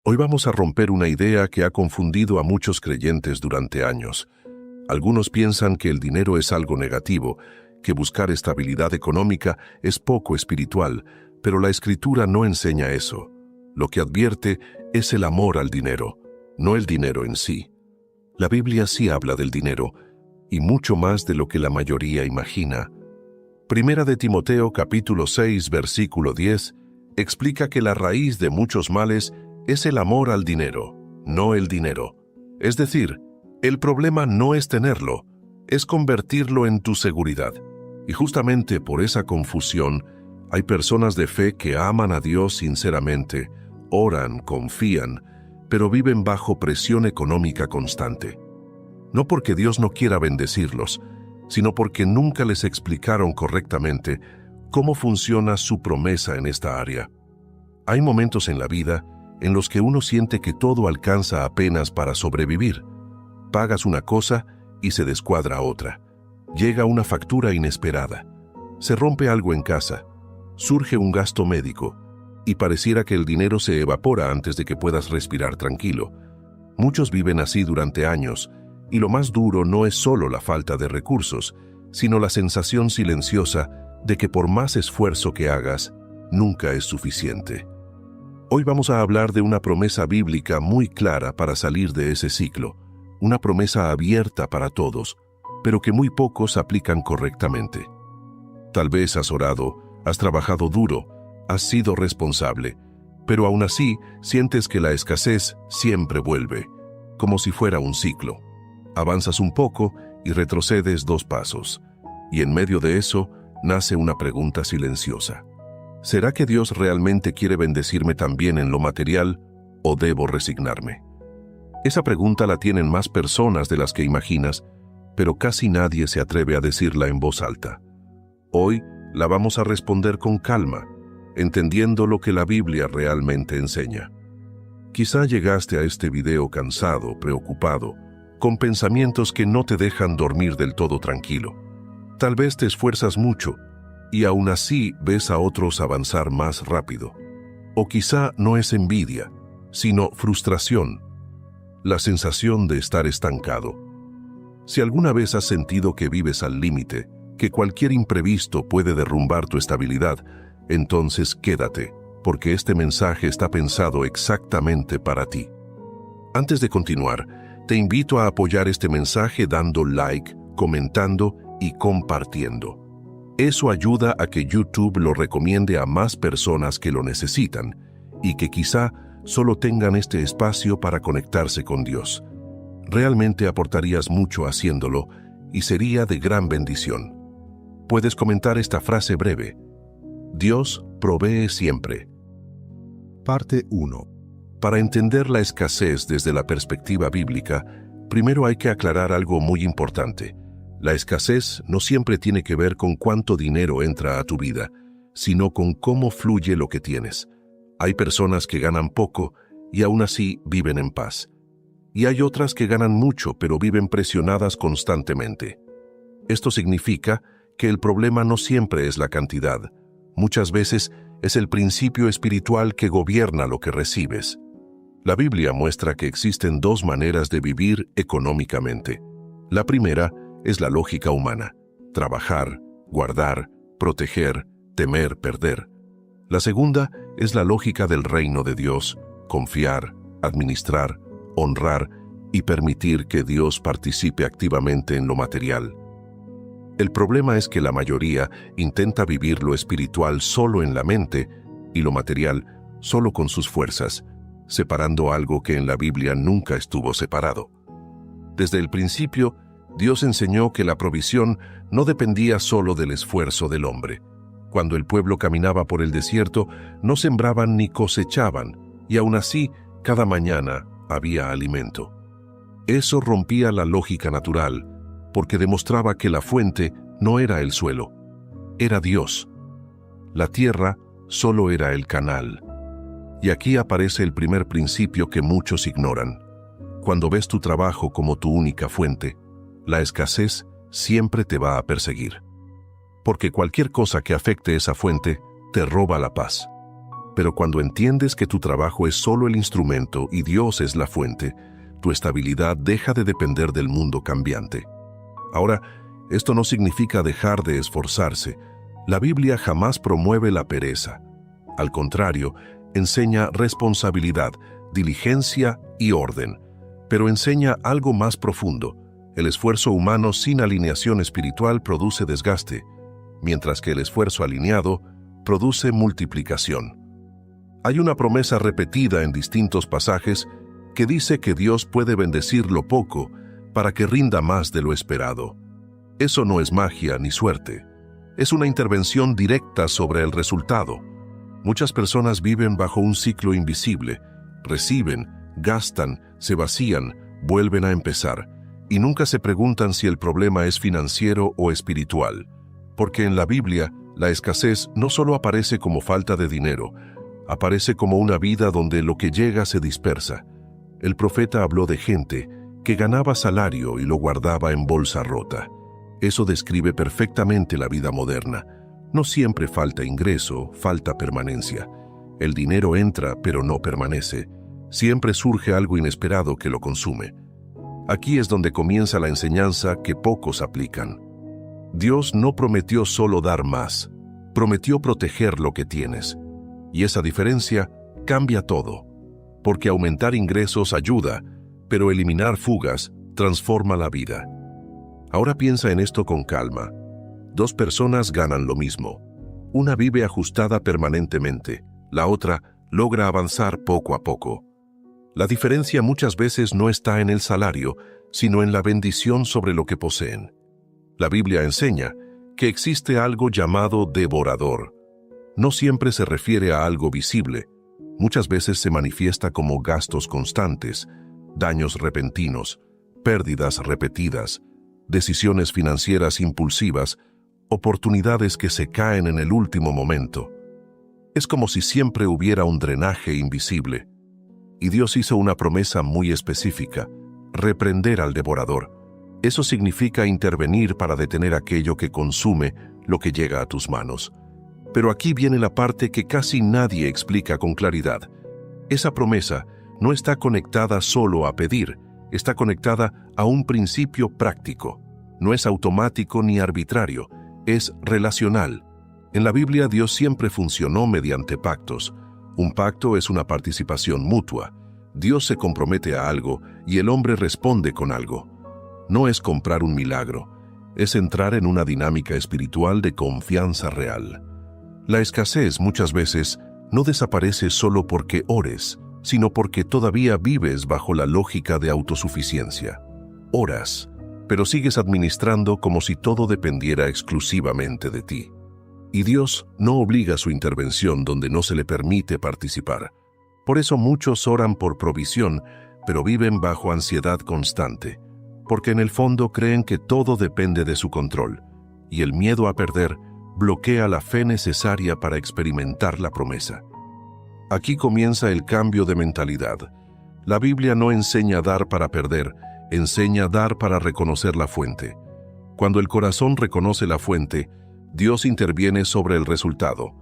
Hoy vamos a romper una idea que ha confundido a muchos creyentes durante años. Algunos piensan que el dinero es algo negativo, que buscar estabilidad económica es poco espiritual, pero la Escritura no enseña eso. Lo que advierte es el amor al dinero, no el dinero en sí. La Biblia sí habla del dinero, y mucho más de lo que la mayoría imagina. Primera de Timoteo capítulo 6, versículo 10, explica que la raíz de muchos males es el amor al dinero, no el dinero. Es decir, el problema no es tenerlo, es convertirlo en tu seguridad. Y justamente por esa confusión, hay personas de fe que aman a Dios sinceramente, oran, confían, pero viven bajo presión económica constante. No porque Dios no quiera bendecirlos, sino porque nunca les explicaron correctamente cómo funciona su promesa en esta área. Hay momentos en la vida en los que uno siente que todo alcanza apenas para sobrevivir. Pagas una cosa y se descuadra otra. Llega una factura inesperada. Se rompe algo en casa. Surge un gasto médico. Y pareciera que el dinero se evapora antes de que puedas respirar tranquilo. Muchos viven así durante años, y lo más duro no es solo la falta de recursos, sino la sensación silenciosa de que por más esfuerzo que hagas, nunca es suficiente. Hoy vamos a hablar de una promesa bíblica muy clara para salir de ese ciclo, una promesa abierta para todos, pero que muy pocos aplican correctamente. Tal vez has orado, has trabajado duro, has sido responsable, pero aún así sientes que la escasez siempre vuelve, como si fuera un ciclo. Avanzas un poco y retrocedes 2 pasos, y en medio de eso nace una pregunta silenciosa. ¿Será que Dios realmente quiere bendecirme también en lo material o debo resignarme? Esa pregunta la tienen más personas de las que imaginas, pero casi nadie se atreve a decirla en voz alta. Hoy la vamos a responder con calma, entendiendo lo que la Biblia realmente enseña. Quizá llegaste a este video cansado, preocupado, con pensamientos que no te dejan dormir del todo tranquilo. Tal vez te esfuerzas mucho, y aún así ves a otros avanzar más rápido. O quizá no es envidia, sino frustración, la sensación de estar estancado. Si alguna vez has sentido que vives al límite, que cualquier imprevisto puede derrumbar tu estabilidad, entonces quédate, porque este mensaje está pensado exactamente para ti. Antes de continuar, te invito a apoyar este mensaje dando like, comentando y compartiendo. Eso ayuda a que YouTube lo recomiende a más personas que lo necesitan y que quizá solo tengan este espacio para conectarse con Dios. Realmente aportarías mucho haciéndolo y sería de gran bendición. Puedes comentar esta frase breve: Dios provee siempre. Parte 1. Para entender la escasez desde la perspectiva bíblica, primero hay que aclarar algo muy importante. La escasez no siempre tiene que ver con cuánto dinero entra a tu vida, sino con cómo fluye lo que tienes. Hay personas que ganan poco y aún así viven en paz. Y hay otras que ganan mucho pero viven presionadas constantemente. Esto significa que el problema no siempre es la cantidad. Muchas veces es el principio espiritual que gobierna lo que recibes. La Biblia muestra que existen 2 maneras de vivir económicamente. La primera es la lógica humana: trabajar, guardar, proteger, temer, perder. La segunda es la lógica del reino de Dios: confiar, administrar, honrar y permitir que Dios participe activamente en lo material. El problema es que la mayoría intenta vivir lo espiritual solo en la mente y lo material solo con sus fuerzas, separando algo que en la Biblia nunca estuvo separado. Desde el principio, Dios enseñó que la provisión no dependía solo del esfuerzo del hombre. Cuando el pueblo caminaba por el desierto, no sembraban ni cosechaban, y aún así, cada mañana había alimento. Eso rompía la lógica natural, porque demostraba que la fuente no era el suelo, era Dios. La tierra solo era el canal. Y aquí aparece el primer principio que muchos ignoran. Cuando ves tu trabajo como tu única fuente, la escasez siempre te va a perseguir. Porque cualquier cosa que afecte esa fuente te roba la paz. Pero cuando entiendes que tu trabajo es solo el instrumento y Dios es la fuente, tu estabilidad deja de depender del mundo cambiante. Ahora, esto no significa dejar de esforzarse. La Biblia jamás promueve la pereza. Al contrario, enseña responsabilidad, diligencia y orden. Pero enseña algo más profundo. El esfuerzo humano sin alineación espiritual produce desgaste, mientras que el esfuerzo alineado produce multiplicación. Hay una promesa repetida en distintos pasajes que dice que Dios puede bendecir lo poco para que rinda más de lo esperado. Eso no es magia ni suerte. Es una intervención directa sobre el resultado. Muchas personas viven bajo un ciclo invisible. Reciben, gastan, se vacían, vuelven a empezar, y nunca se preguntan si el problema es financiero o espiritual. Porque en la Biblia, la escasez no solo aparece como falta de dinero, aparece como una vida donde lo que llega se dispersa. El profeta habló de gente que ganaba salario y lo guardaba en bolsa rota. Eso describe perfectamente la vida moderna. No siempre falta ingreso, falta permanencia. El dinero entra, pero no permanece. Siempre surge algo inesperado que lo consume. Aquí es donde comienza la enseñanza que pocos aplican. Dios no prometió solo dar más, prometió proteger lo que tienes. Y esa diferencia cambia todo, porque aumentar ingresos ayuda, pero eliminar fugas transforma la vida. Ahora piensa en esto con calma. Dos personas ganan lo mismo. Una vive ajustada permanentemente, la otra logra avanzar poco a poco. La diferencia muchas veces no está en el salario, sino en la bendición sobre lo que poseen. La Biblia enseña que existe algo llamado devorador. No siempre se refiere a algo visible. Muchas veces se manifiesta como gastos constantes, daños repentinos, pérdidas repetidas, decisiones financieras impulsivas, oportunidades que se caen en el último momento. Es como si siempre hubiera un drenaje invisible. Y Dios hizo una promesa muy específica: reprender al devorador. Eso significa intervenir para detener aquello que consume lo que llega a tus manos. Pero aquí viene la parte que casi nadie explica con claridad. Esa promesa no está conectada solo a pedir, está conectada a un principio práctico. No es automático ni arbitrario, es relacional. En la Biblia Dios siempre funcionó mediante pactos. Un pacto es una participación mutua. Dios se compromete a algo y el hombre responde con algo. No es comprar un milagro, es entrar en una dinámica espiritual de confianza real. La escasez muchas veces no desaparece solo porque ores, sino porque todavía vives bajo la lógica de autosuficiencia. Oras, pero sigues administrando como si todo dependiera exclusivamente de ti. Y Dios no obliga su intervención donde no se le permite participar. Por eso muchos oran por provisión, pero viven bajo ansiedad constante, porque en el fondo creen que todo depende de su control, y el miedo a perder bloquea la fe necesaria para experimentar la promesa. Aquí comienza el cambio de mentalidad. La Biblia no enseña a dar para perder, enseña a dar para reconocer la fuente. Cuando el corazón reconoce la fuente, Dios interviene sobre el resultado.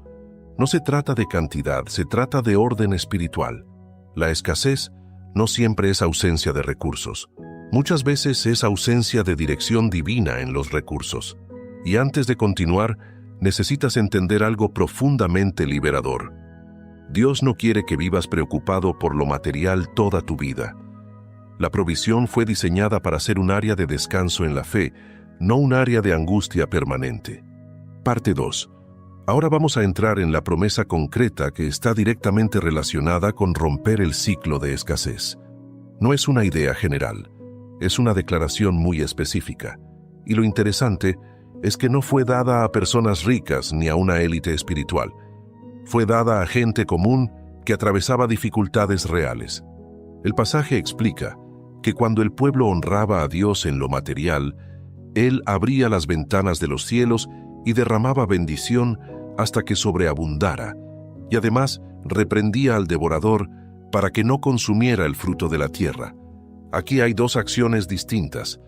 No se trata de cantidad, se trata de orden espiritual. La escasez no siempre es ausencia de recursos. Muchas veces es ausencia de dirección divina en los recursos. Y antes de continuar, necesitas entender algo profundamente liberador. Dios no quiere que vivas preocupado por lo material toda tu vida. La provisión fue diseñada para ser un área de descanso en la fe, no un área de angustia permanente. Parte 2. Ahora vamos a entrar en la promesa concreta que está directamente relacionada con romper el ciclo de escasez. No es una idea general, es una declaración muy específica. Y lo interesante es que no fue dada a personas ricas ni a una élite espiritual. Fue dada a gente común que atravesaba dificultades reales. El pasaje explica que cuando el pueblo honraba a Dios en lo material, Él abría las ventanas de los cielos y derramaba bendición hasta que sobreabundara, y además reprendía al devorador para que no consumiera el fruto de la tierra. Aquí hay dos acciones distintas.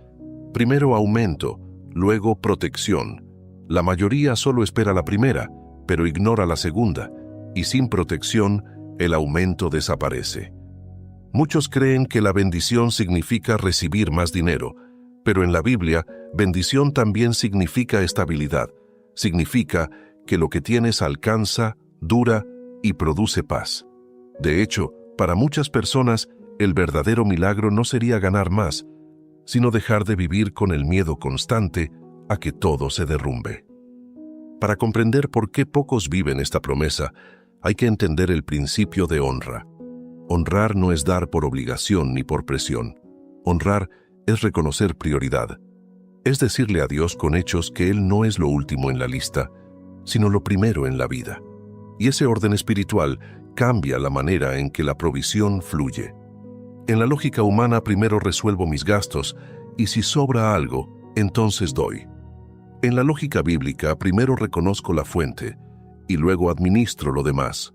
Primero aumento, luego protección. La mayoría solo espera la primera, pero ignora la segunda, y sin protección, el aumento desaparece. Muchos creen que la bendición significa recibir más dinero, pero en la Biblia, bendición también significa estabilidad. Significa que lo que tienes alcanza, dura y produce paz. De hecho, para muchas personas, el verdadero milagro no sería ganar más, sino dejar de vivir con el miedo constante a que todo se derrumbe. Para comprender por qué pocos viven esta promesa, hay que entender el principio de honra. Honrar no es dar por obligación ni por presión. Honrar es reconocer prioridad. Es decirle a Dios con hechos que Él no es lo último en la lista, sino lo primero en la vida. Y ese orden espiritual cambia la manera en que la provisión fluye. En la lógica humana primero resuelvo mis gastos y si sobra algo, entonces doy. En la lógica bíblica primero reconozco la fuente y luego administro lo demás.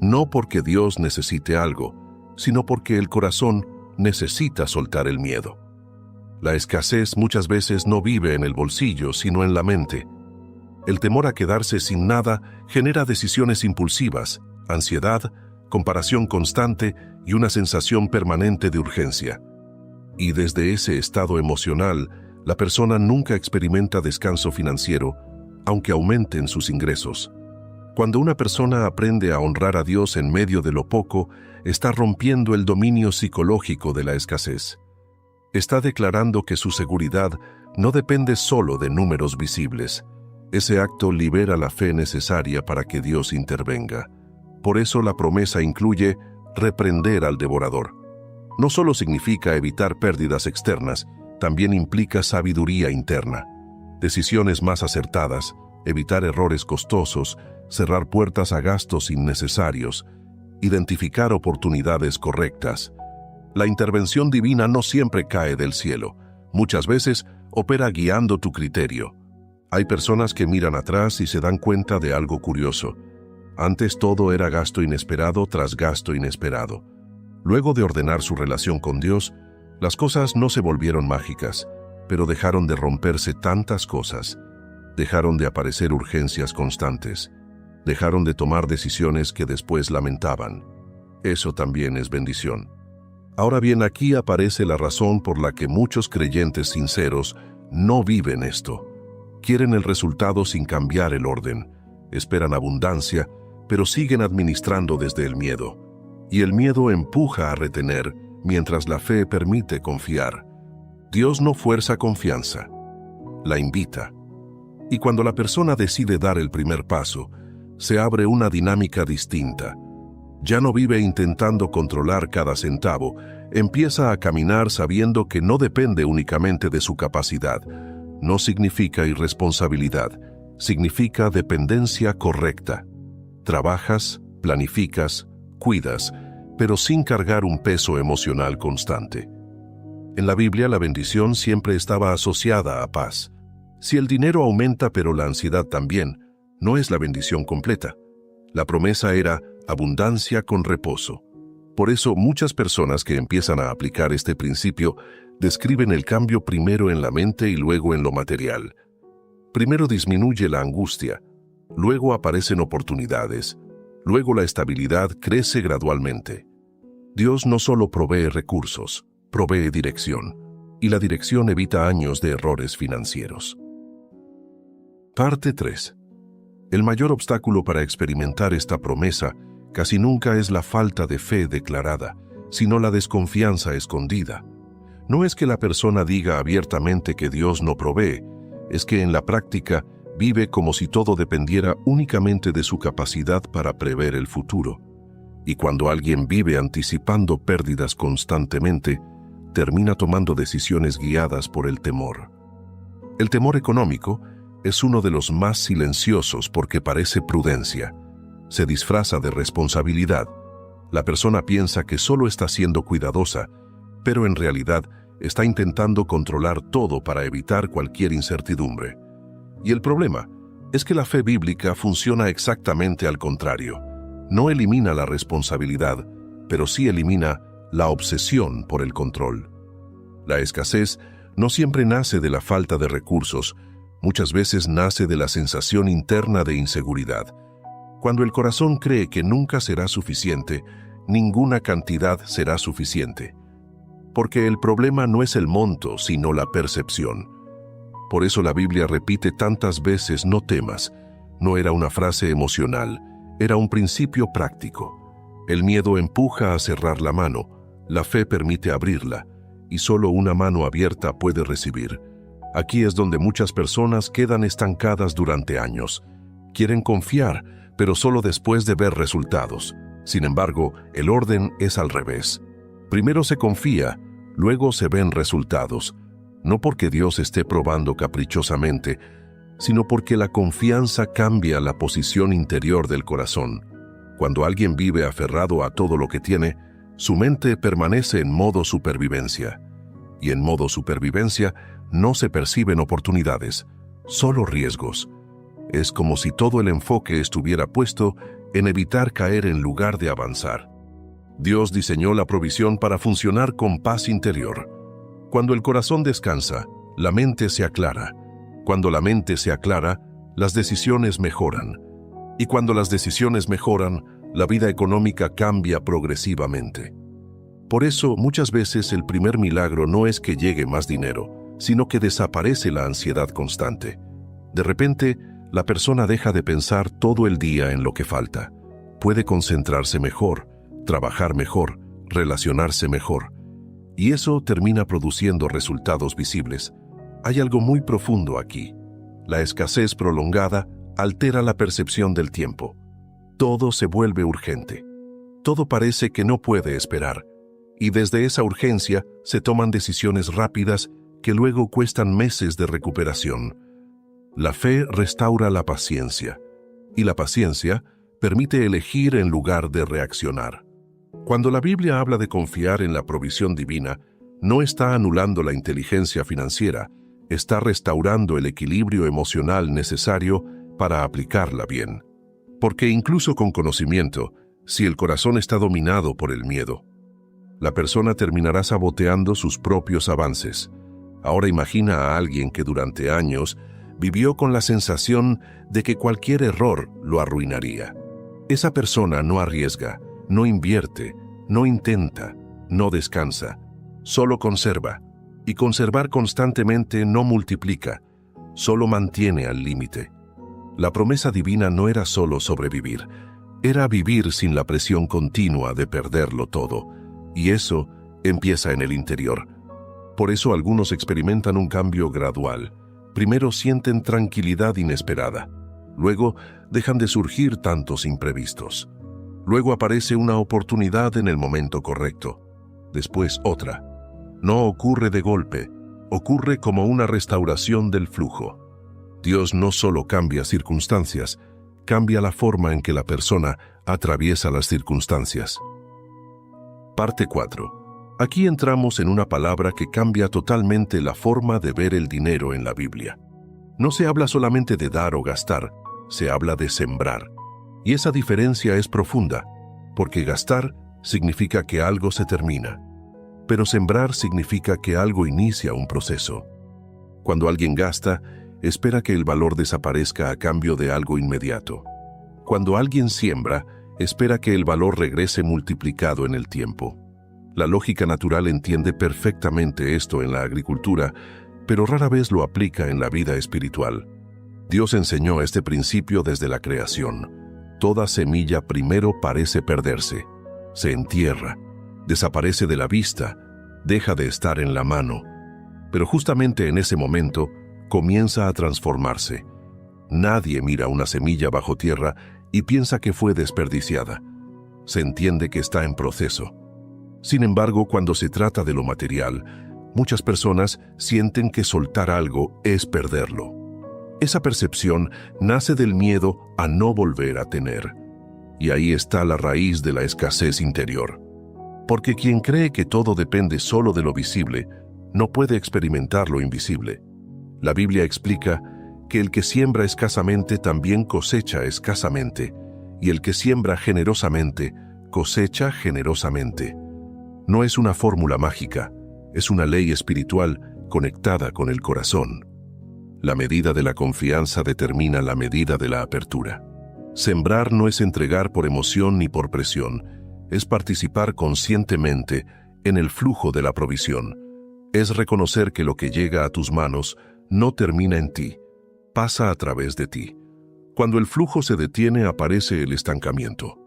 No porque Dios necesite algo, sino porque el corazón necesita soltar el miedo. La escasez muchas veces no vive en el bolsillo, sino en la mente. El temor a quedarse sin nada genera decisiones impulsivas, ansiedad, comparación constante y una sensación permanente de urgencia. Y desde ese estado emocional, la persona nunca experimenta descanso financiero, aunque aumenten sus ingresos. Cuando una persona aprende a honrar a Dios en medio de lo poco, está rompiendo el dominio psicológico de la escasez. Está declarando que su seguridad no depende solo de números visibles. Ese acto libera la fe necesaria para que Dios intervenga. Por eso la promesa incluye reprender al devorador. No solo significa evitar pérdidas externas, también implica sabiduría interna. Decisiones más acertadas, evitar errores costosos, cerrar puertas a gastos innecesarios, identificar oportunidades correctas. La intervención divina no siempre cae del cielo. Muchas veces opera guiando tu criterio. Hay personas que miran atrás y se dan cuenta de algo curioso. Antes todo era gasto inesperado tras gasto inesperado. Luego de ordenar su relación con Dios, las cosas no se volvieron mágicas, pero dejaron de romperse tantas cosas. Dejaron de aparecer urgencias constantes. Dejaron de tomar decisiones que después lamentaban. Eso también es bendición. Ahora bien, aquí aparece la razón por la que muchos creyentes sinceros no viven esto. Quieren el resultado sin cambiar el orden. Esperan abundancia, pero siguen administrando desde el miedo. Y el miedo empuja a retener, mientras la fe permite confiar. Dios no fuerza confianza, la invita. Y cuando la persona decide dar el primer paso, se abre una dinámica distinta. Ya no vive intentando controlar cada centavo, empieza a caminar sabiendo que no depende únicamente de su capacidad. No significa irresponsabilidad, significa dependencia correcta. Trabajas, planificas, cuidas, pero sin cargar un peso emocional constante. En la Biblia la bendición siempre estaba asociada a paz. Si el dinero aumenta pero la ansiedad también, no es la bendición completa. La promesa era abundancia con reposo. Por eso muchas personas que empiezan a aplicar este principio describen el cambio primero en la mente y luego en lo material. Primero disminuye la angustia, luego aparecen oportunidades, luego la estabilidad crece gradualmente. Dios no solo provee recursos, provee dirección, y la dirección evita años de errores financieros. Parte 3. El mayor obstáculo para experimentar esta promesa casi nunca es la falta de fe declarada, sino la desconfianza escondida. No es que la persona diga abiertamente que Dios no provee, es que en la práctica vive como si todo dependiera únicamente de su capacidad para prever el futuro. Y cuando alguien vive anticipando pérdidas constantemente, termina tomando decisiones guiadas por el temor. El temor económico es uno de los más silenciosos porque parece prudencia. Se disfraza de responsabilidad. La persona piensa que solo está siendo cuidadosa, pero en realidad está intentando controlar todo para evitar cualquier incertidumbre. Y el problema es que la fe bíblica funciona exactamente al contrario. No elimina la responsabilidad, pero sí elimina la obsesión por el control. La escasez no siempre nace de la falta de recursos, muchas veces nace de la sensación interna de inseguridad. Cuando el corazón cree que nunca será suficiente, ninguna cantidad será suficiente. Porque el problema no es el monto, sino la percepción. Por eso la Biblia repite tantas veces no temas. No era una frase emocional, era un principio práctico. El miedo empuja a cerrar la mano, la fe permite abrirla, y solo una mano abierta puede recibir. Aquí es donde muchas personas quedan estancadas durante años. Quieren confiar, pero solo después de ver resultados. Sin embargo, el orden es al revés. Primero se confía, luego se ven resultados. No porque Dios esté probando caprichosamente, sino porque la confianza cambia la posición interior del corazón. Cuando alguien vive aferrado a todo lo que tiene, su mente permanece en modo supervivencia. Y en modo supervivencia no se perciben oportunidades, solo riesgos. Es como si todo el enfoque estuviera puesto en evitar caer en lugar de avanzar. Dios diseñó la provisión para funcionar con paz interior. Cuando el corazón descansa, la mente se aclara. Cuando la mente se aclara, las decisiones mejoran. Y cuando las decisiones mejoran, la vida económica cambia progresivamente. Por eso, muchas veces el primer milagro no es que llegue más dinero, sino que desaparece la ansiedad constante. De repente, la persona deja de pensar todo el día en lo que falta. Puede concentrarse mejor, trabajar mejor, relacionarse mejor. Y eso termina produciendo resultados visibles. Hay algo muy profundo aquí. La escasez prolongada altera la percepción del tiempo. Todo se vuelve urgente. Todo parece que no puede esperar. Y desde esa urgencia se toman decisiones rápidas que luego cuestan meses de recuperación. La fe restaura la paciencia. Y la paciencia permite elegir en lugar de reaccionar. Cuando la Biblia habla de confiar en la provisión divina, no está anulando la inteligencia financiera, está restaurando el equilibrio emocional necesario para aplicarla bien. Porque incluso con conocimiento, si el corazón está dominado por el miedo, la persona terminará saboteando sus propios avances. Ahora imagina a alguien que durante años vivió con la sensación de que cualquier error lo arruinaría. Esa persona no arriesga, no invierte, no intenta, no descansa, solo conserva. Y conservar constantemente no multiplica, solo mantiene al límite. La promesa divina no era solo sobrevivir, era vivir sin la presión continua de perderlo todo. Y eso empieza en el interior. Por eso algunos experimentan un cambio gradual. Primero sienten tranquilidad inesperada. Luego dejan de surgir tantos imprevistos. Luego aparece una oportunidad en el momento correcto. Después otra. No ocurre de golpe, ocurre como una restauración del flujo. Dios no solo cambia circunstancias, cambia la forma en que la persona atraviesa las circunstancias. Parte 4. Aquí entramos en una palabra que cambia totalmente la forma de ver el dinero en la Biblia. No se habla solamente de dar o gastar, se habla de sembrar. Y esa diferencia es profunda, porque gastar significa que algo se termina, pero sembrar significa que algo inicia un proceso. Cuando alguien gasta, espera que el valor desaparezca a cambio de algo inmediato. Cuando alguien siembra, espera que el valor regrese multiplicado en el tiempo. La lógica natural entiende perfectamente esto en la agricultura, pero rara vez lo aplica en la vida espiritual. Dios enseñó este principio desde la creación. Toda semilla primero parece perderse, se entierra, desaparece de la vista, deja de estar en la mano. Pero justamente en ese momento comienza a transformarse. Nadie mira una semilla bajo tierra y piensa que fue desperdiciada. Se entiende que está en proceso. Sin embargo, cuando se trata de lo material, muchas personas sienten que soltar algo es perderlo. Esa percepción nace del miedo a no volver a tener. Y ahí está la raíz de la escasez interior. Porque quien cree que todo depende solo de lo visible, no puede experimentar lo invisible. La Biblia explica que el que siembra escasamente también cosecha escasamente, y el que siembra generosamente cosecha generosamente. No es una fórmula mágica, es una ley espiritual conectada con el corazón. La medida de la confianza determina la medida de la apertura. Sembrar no es entregar por emoción ni por presión, es participar conscientemente en el flujo de la provisión. Es reconocer que lo que llega a tus manos no termina en ti, pasa a través de ti. Cuando el flujo se detiene, aparece el estancamiento.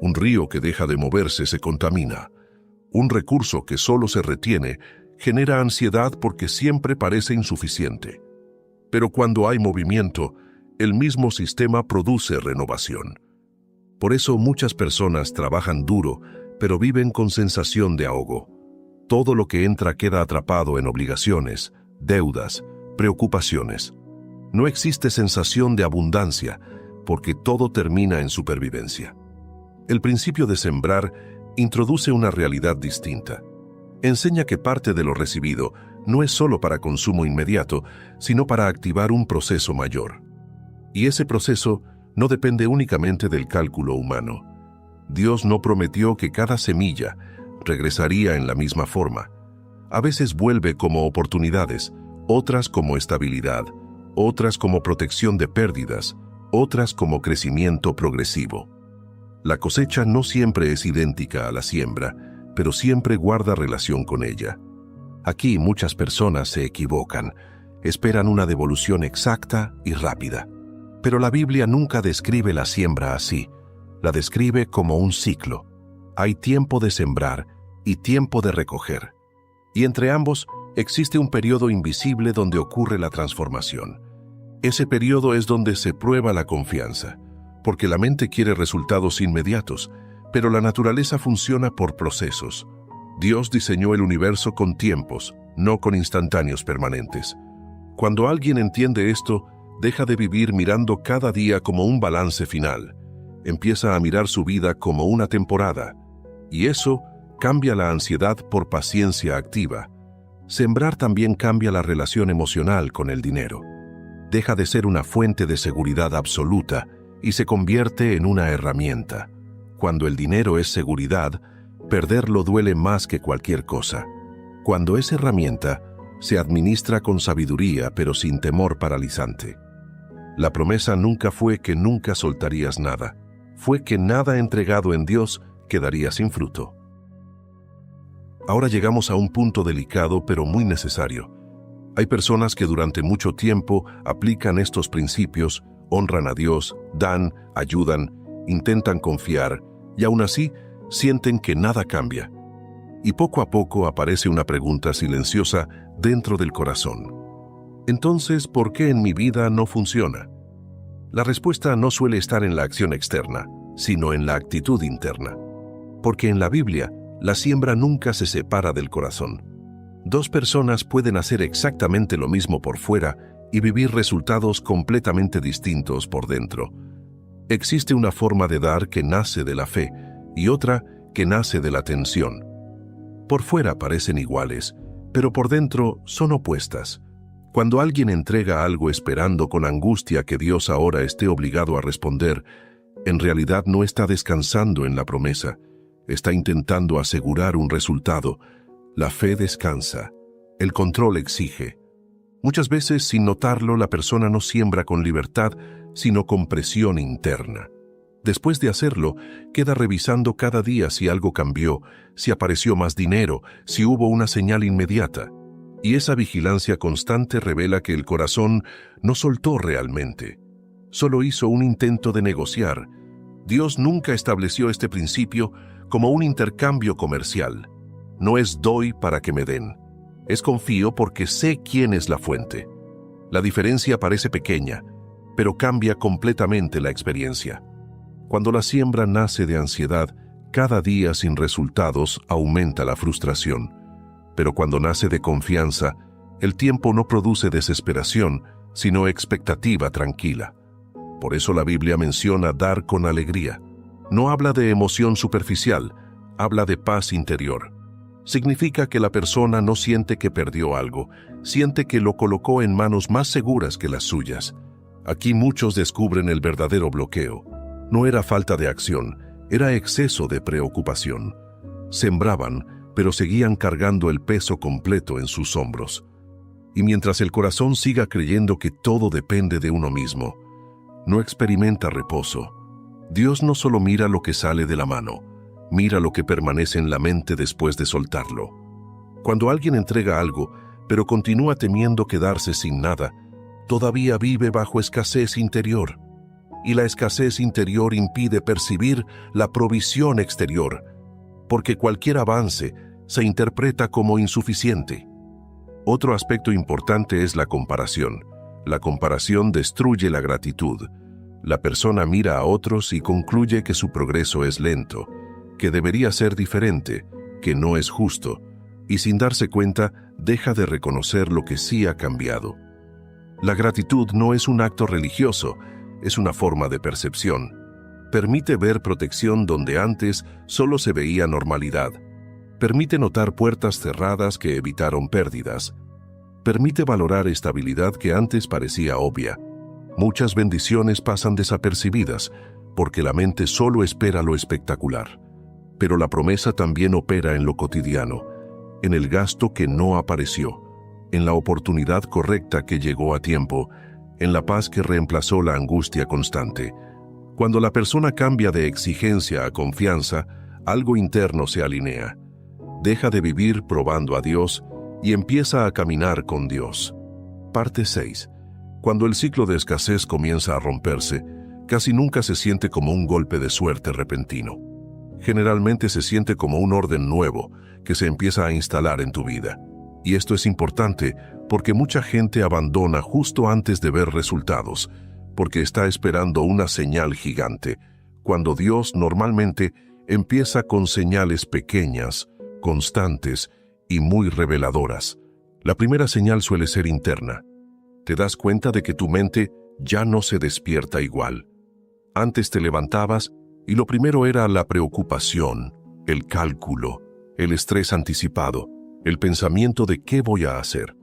Un río que deja de moverse se contamina. Un recurso que solo se retiene genera ansiedad porque siempre parece insuficiente. Pero cuando hay movimiento, el mismo sistema produce renovación. Por eso muchas personas trabajan duro, pero viven con sensación de ahogo. Todo lo que entra queda atrapado en obligaciones, deudas, preocupaciones. No existe sensación de abundancia, porque todo termina en supervivencia. El principio de sembrar introduce una realidad distinta. Enseña que parte de lo recibido no es solo para consumo inmediato, sino para activar un proceso mayor. Y ese proceso no depende únicamente del cálculo humano. Dios no prometió que cada semilla regresaría en la misma forma. A veces vuelve como oportunidades, otras como estabilidad, otras como protección de pérdidas, otras como crecimiento progresivo. La cosecha no siempre es idéntica a la siembra, pero siempre guarda relación con ella. Aquí muchas personas se equivocan, esperan una devolución exacta y rápida. Pero la Biblia nunca describe la siembra así, la describe como un ciclo. Hay tiempo de sembrar y tiempo de recoger. Y entre ambos existe un periodo invisible donde ocurre la transformación. Ese periodo es donde se prueba la confianza, porque la mente quiere resultados inmediatos, pero la naturaleza funciona por procesos. Dios diseñó el universo con tiempos, no con instantáneos permanentes. Cuando alguien entiende esto, deja de vivir mirando cada día como un balance final. Empieza a mirar su vida como una temporada. Y eso cambia la ansiedad por paciencia activa. Sembrar también cambia la relación emocional con el dinero. Deja de ser una fuente de seguridad absoluta y se convierte en una herramienta. Cuando el dinero es seguridad, perderlo duele más que cualquier cosa. Cuando es herramienta, se administra con sabiduría pero sin temor paralizante. La promesa nunca fue que nunca soltarías nada. Fue que nada entregado en Dios quedaría sin fruto. Ahora llegamos a un punto delicado pero muy necesario. Hay personas que durante mucho tiempo aplican estos principios, honran a Dios, dan, ayudan, intentan confiar y aún así sienten que nada cambia. Y poco a poco aparece una pregunta silenciosa dentro del corazón. Entonces, ¿por qué en mi vida no funciona? La respuesta no suele estar en la acción externa, sino en la actitud interna. Porque en la Biblia, la siembra nunca se separa del corazón. Dos personas pueden hacer exactamente lo mismo por fuera y vivir resultados completamente distintos por dentro. Existe una forma de dar que nace de la fe y otra que nace de la tensión. Por fuera parecen iguales, pero por dentro son opuestas. Cuando alguien entrega algo esperando con angustia que Dios ahora esté obligado a responder, en realidad no está descansando en la promesa, está intentando asegurar un resultado. La fe descansa, el control exige. Muchas veces, sin notarlo, la persona no siembra con libertad, sino con presión interna. Después de hacerlo, queda revisando cada día si algo cambió, si apareció más dinero, si hubo una señal inmediata. Y esa vigilancia constante revela que el corazón no soltó realmente. Solo hizo un intento de negociar. Dios nunca estableció este principio como un intercambio comercial. No es doy para que me den. Es confío porque sé quién es la fuente. La diferencia parece pequeña, pero cambia completamente la experiencia. Cuando la siembra nace de ansiedad, cada día sin resultados aumenta la frustración. Pero cuando nace de confianza, el tiempo no produce desesperación, sino expectativa tranquila. Por eso la Biblia menciona dar con alegría. No habla de emoción superficial, habla de paz interior. Significa que la persona no siente que perdió algo, siente que lo colocó en manos más seguras que las suyas. Aquí muchos descubren el verdadero bloqueo. No era falta de acción, era exceso de preocupación. Sembraban, pero seguían cargando el peso completo en sus hombros. Y mientras el corazón siga creyendo que todo depende de uno mismo, no experimenta reposo. Dios no solo mira lo que sale de la mano, mira lo que permanece en la mente después de soltarlo. Cuando alguien entrega algo, pero continúa temiendo quedarse sin nada, todavía vive bajo escasez interior. Y la escasez interior impide percibir la provisión exterior, porque cualquier avance se interpreta como insuficiente. Otro aspecto importante es la comparación. La comparación destruye la gratitud. La persona mira a otros y concluye que su progreso es lento, que debería ser diferente, que no es justo, y sin darse cuenta, deja de reconocer lo que sí ha cambiado. La gratitud no es un acto religioso, es una forma de percepción. Permite ver protección donde antes solo se veía normalidad. Permite notar puertas cerradas que evitaron pérdidas. Permite valorar estabilidad que antes parecía obvia. Muchas bendiciones pasan desapercibidas porque la mente solo espera lo espectacular. Pero la promesa también opera en lo cotidiano, en el gasto que no apareció, en la oportunidad correcta que llegó a tiempo, en la paz que reemplazó la angustia constante. Cuando la persona cambia de exigencia a confianza, algo interno se alinea. Deja de vivir probando a Dios y empieza a caminar con Dios. Parte 6. Cuando el ciclo de escasez comienza a romperse, casi nunca se siente como un golpe de suerte repentino. Generalmente se siente como un orden nuevo que se empieza a instalar en tu vida. Y esto es importante porque mucha gente abandona justo antes de ver resultados, porque está esperando una señal gigante, cuando Dios normalmente empieza con señales pequeñas, constantes y muy reveladoras. La primera señal suele ser interna. Te das cuenta de que tu mente ya no se despierta igual. Antes te levantabas y lo primero era la preocupación, el cálculo, el estrés anticipado, el pensamiento de qué voy a hacer.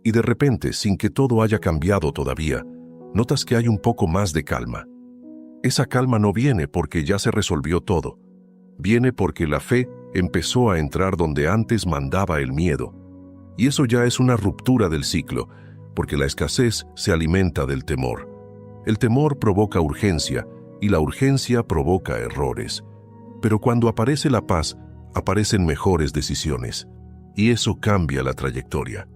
Y de repente, sin que todo haya cambiado todavía, notas que hay un poco más de calma. Esa calma no viene porque ya se resolvió todo. Viene porque la fe empezó a entrar donde antes mandaba el miedo. Y eso ya es una ruptura del ciclo, porque la escasez se alimenta del temor. El temor provoca urgencia y la urgencia provoca errores. Pero cuando aparece la paz, aparecen mejores decisiones. Y eso cambia la trayectoria.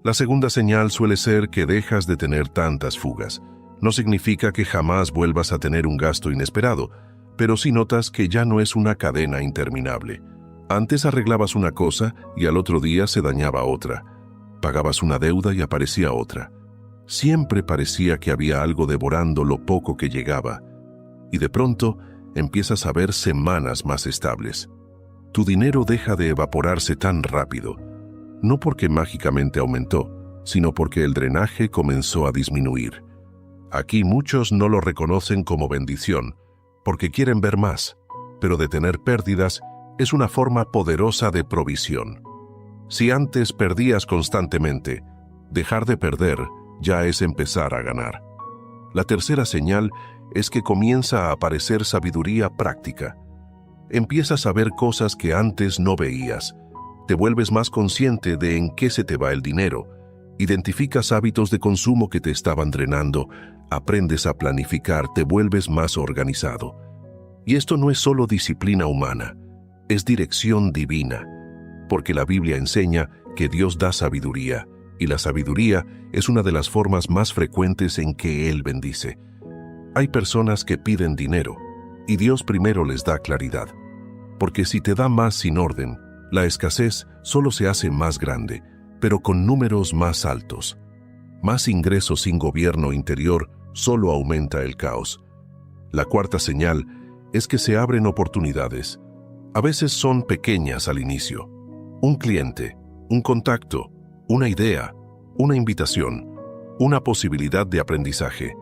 La segunda señal suele ser que dejas de tener tantas fugas. No significa que jamás vuelvas a tener un gasto inesperado, pero sí notas que ya no es una cadena interminable. Antes arreglabas una cosa y al otro día se dañaba otra. Pagabas una deuda y aparecía otra. Siempre parecía que había algo devorando lo poco que llegaba. Y de pronto empiezas a ver semanas más estables. Tu dinero deja de evaporarse tan rápido, no porque mágicamente aumentó, sino porque el drenaje comenzó a disminuir. Aquí muchos no lo reconocen como bendición, porque quieren ver más, pero de tener pérdidas es una forma poderosa de provisión. Si antes perdías constantemente, dejar de perder ya es empezar a ganar. La tercera señal es que comienza a aparecer sabiduría práctica. Empiezas a ver cosas que antes no veías. Te vuelves más consciente de en qué se te va el dinero. Identificas hábitos de consumo que te estaban drenando. Aprendes a planificar, te vuelves más organizado. Y esto no es solo disciplina humana, es dirección divina. Porque la Biblia enseña que Dios da sabiduría, y la sabiduría es una de las formas más frecuentes en que Él bendice. Hay personas que piden dinero, y Dios primero les da claridad. Porque si te da más sin orden, la escasez solo se hace más grande, pero con números más altos. Más ingresos sin gobierno interior solo aumenta el caos. La cuarta señal es que se abren oportunidades. A veces son pequeñas al inicio. Un cliente, un contacto, una idea, una invitación, una posibilidad de aprendizaje.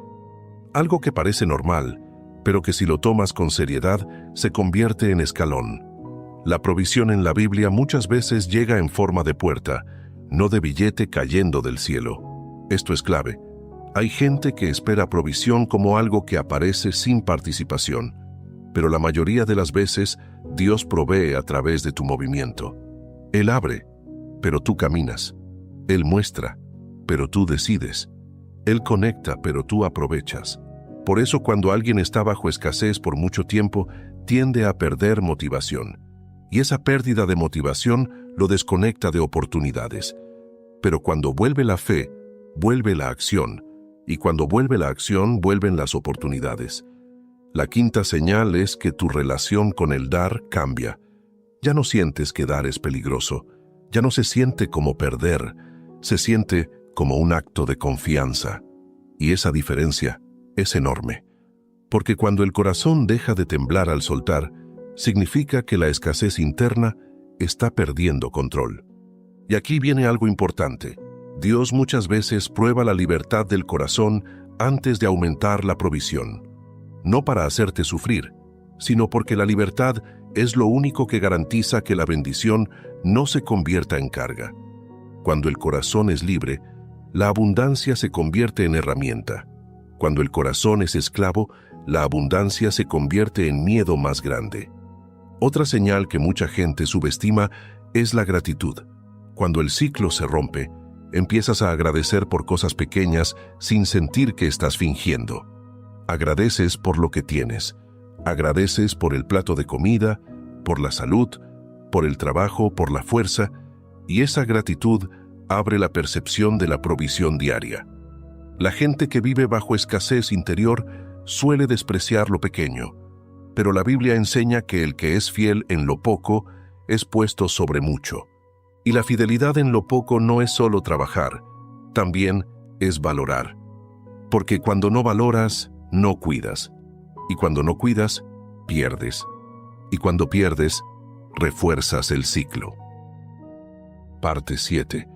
Algo que parece normal, pero que si lo tomas con seriedad, se convierte en escalón. La provisión en la Biblia muchas veces llega en forma de puerta, no de billete cayendo del cielo. Esto es clave. Hay gente que espera provisión como algo que aparece sin participación, pero la mayoría de las veces Dios provee a través de tu movimiento. Él abre, pero tú caminas. Él muestra, pero tú decides. Él conecta, pero tú aprovechas. Por eso cuando alguien está bajo escasez por mucho tiempo, tiende a perder motivación. Y esa pérdida de motivación lo desconecta de oportunidades. Pero cuando vuelve la fe, vuelve la acción. Y cuando vuelve la acción, vuelven las oportunidades. La quinta señal es que tu relación con el dar cambia. Ya no sientes que dar es peligroso. Ya no se siente como perder. Se siente como un acto de confianza. Y esa diferencia es enorme. Porque cuando el corazón deja de temblar al soltar, significa que la escasez interna está perdiendo control. Y aquí viene algo importante. Dios muchas veces prueba la libertad del corazón antes de aumentar la provisión. No para hacerte sufrir, sino porque la libertad es lo único que garantiza que la bendición no se convierta en carga. Cuando el corazón es libre, la abundancia se convierte en herramienta. Cuando el corazón es esclavo, la abundancia se convierte en miedo más grande. Otra señal que mucha gente subestima es la gratitud. Cuando el ciclo se rompe, empiezas a agradecer por cosas pequeñas sin sentir que estás fingiendo. Agradeces por lo que tienes. Agradeces por el plato de comida, por la salud, por el trabajo, por la fuerza, y esa gratitud abre la percepción de la provisión diaria. La gente que vive bajo escasez interior suele despreciar lo pequeño, pero la Biblia enseña que el que es fiel en lo poco es puesto sobre mucho. Y la fidelidad en lo poco no es solo trabajar, también es valorar. Porque cuando no valoras, no cuidas. Y cuando no cuidas, pierdes. Y cuando pierdes, refuerzas el ciclo. Parte 7.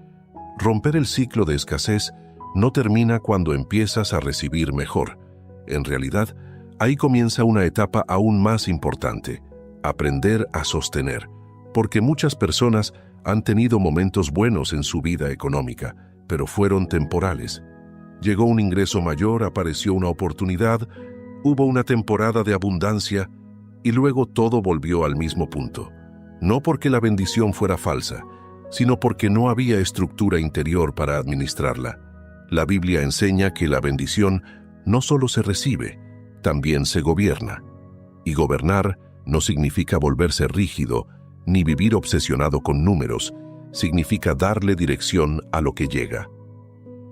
Romper el ciclo de escasez no termina cuando empiezas a recibir mejor. En realidad, ahí comienza una etapa aún más importante: aprender a sostener. Porque muchas personas han tenido momentos buenos en su vida económica, pero fueron temporales. Llegó un ingreso mayor, apareció una oportunidad, hubo una temporada de abundancia y luego todo volvió al mismo punto. No porque la bendición fuera falsa, sino porque no había estructura interior para administrarla. La Biblia enseña que la bendición no solo se recibe, también se gobierna. Y gobernar no significa volverse rígido, ni vivir obsesionado con números, significa darle dirección a lo que llega.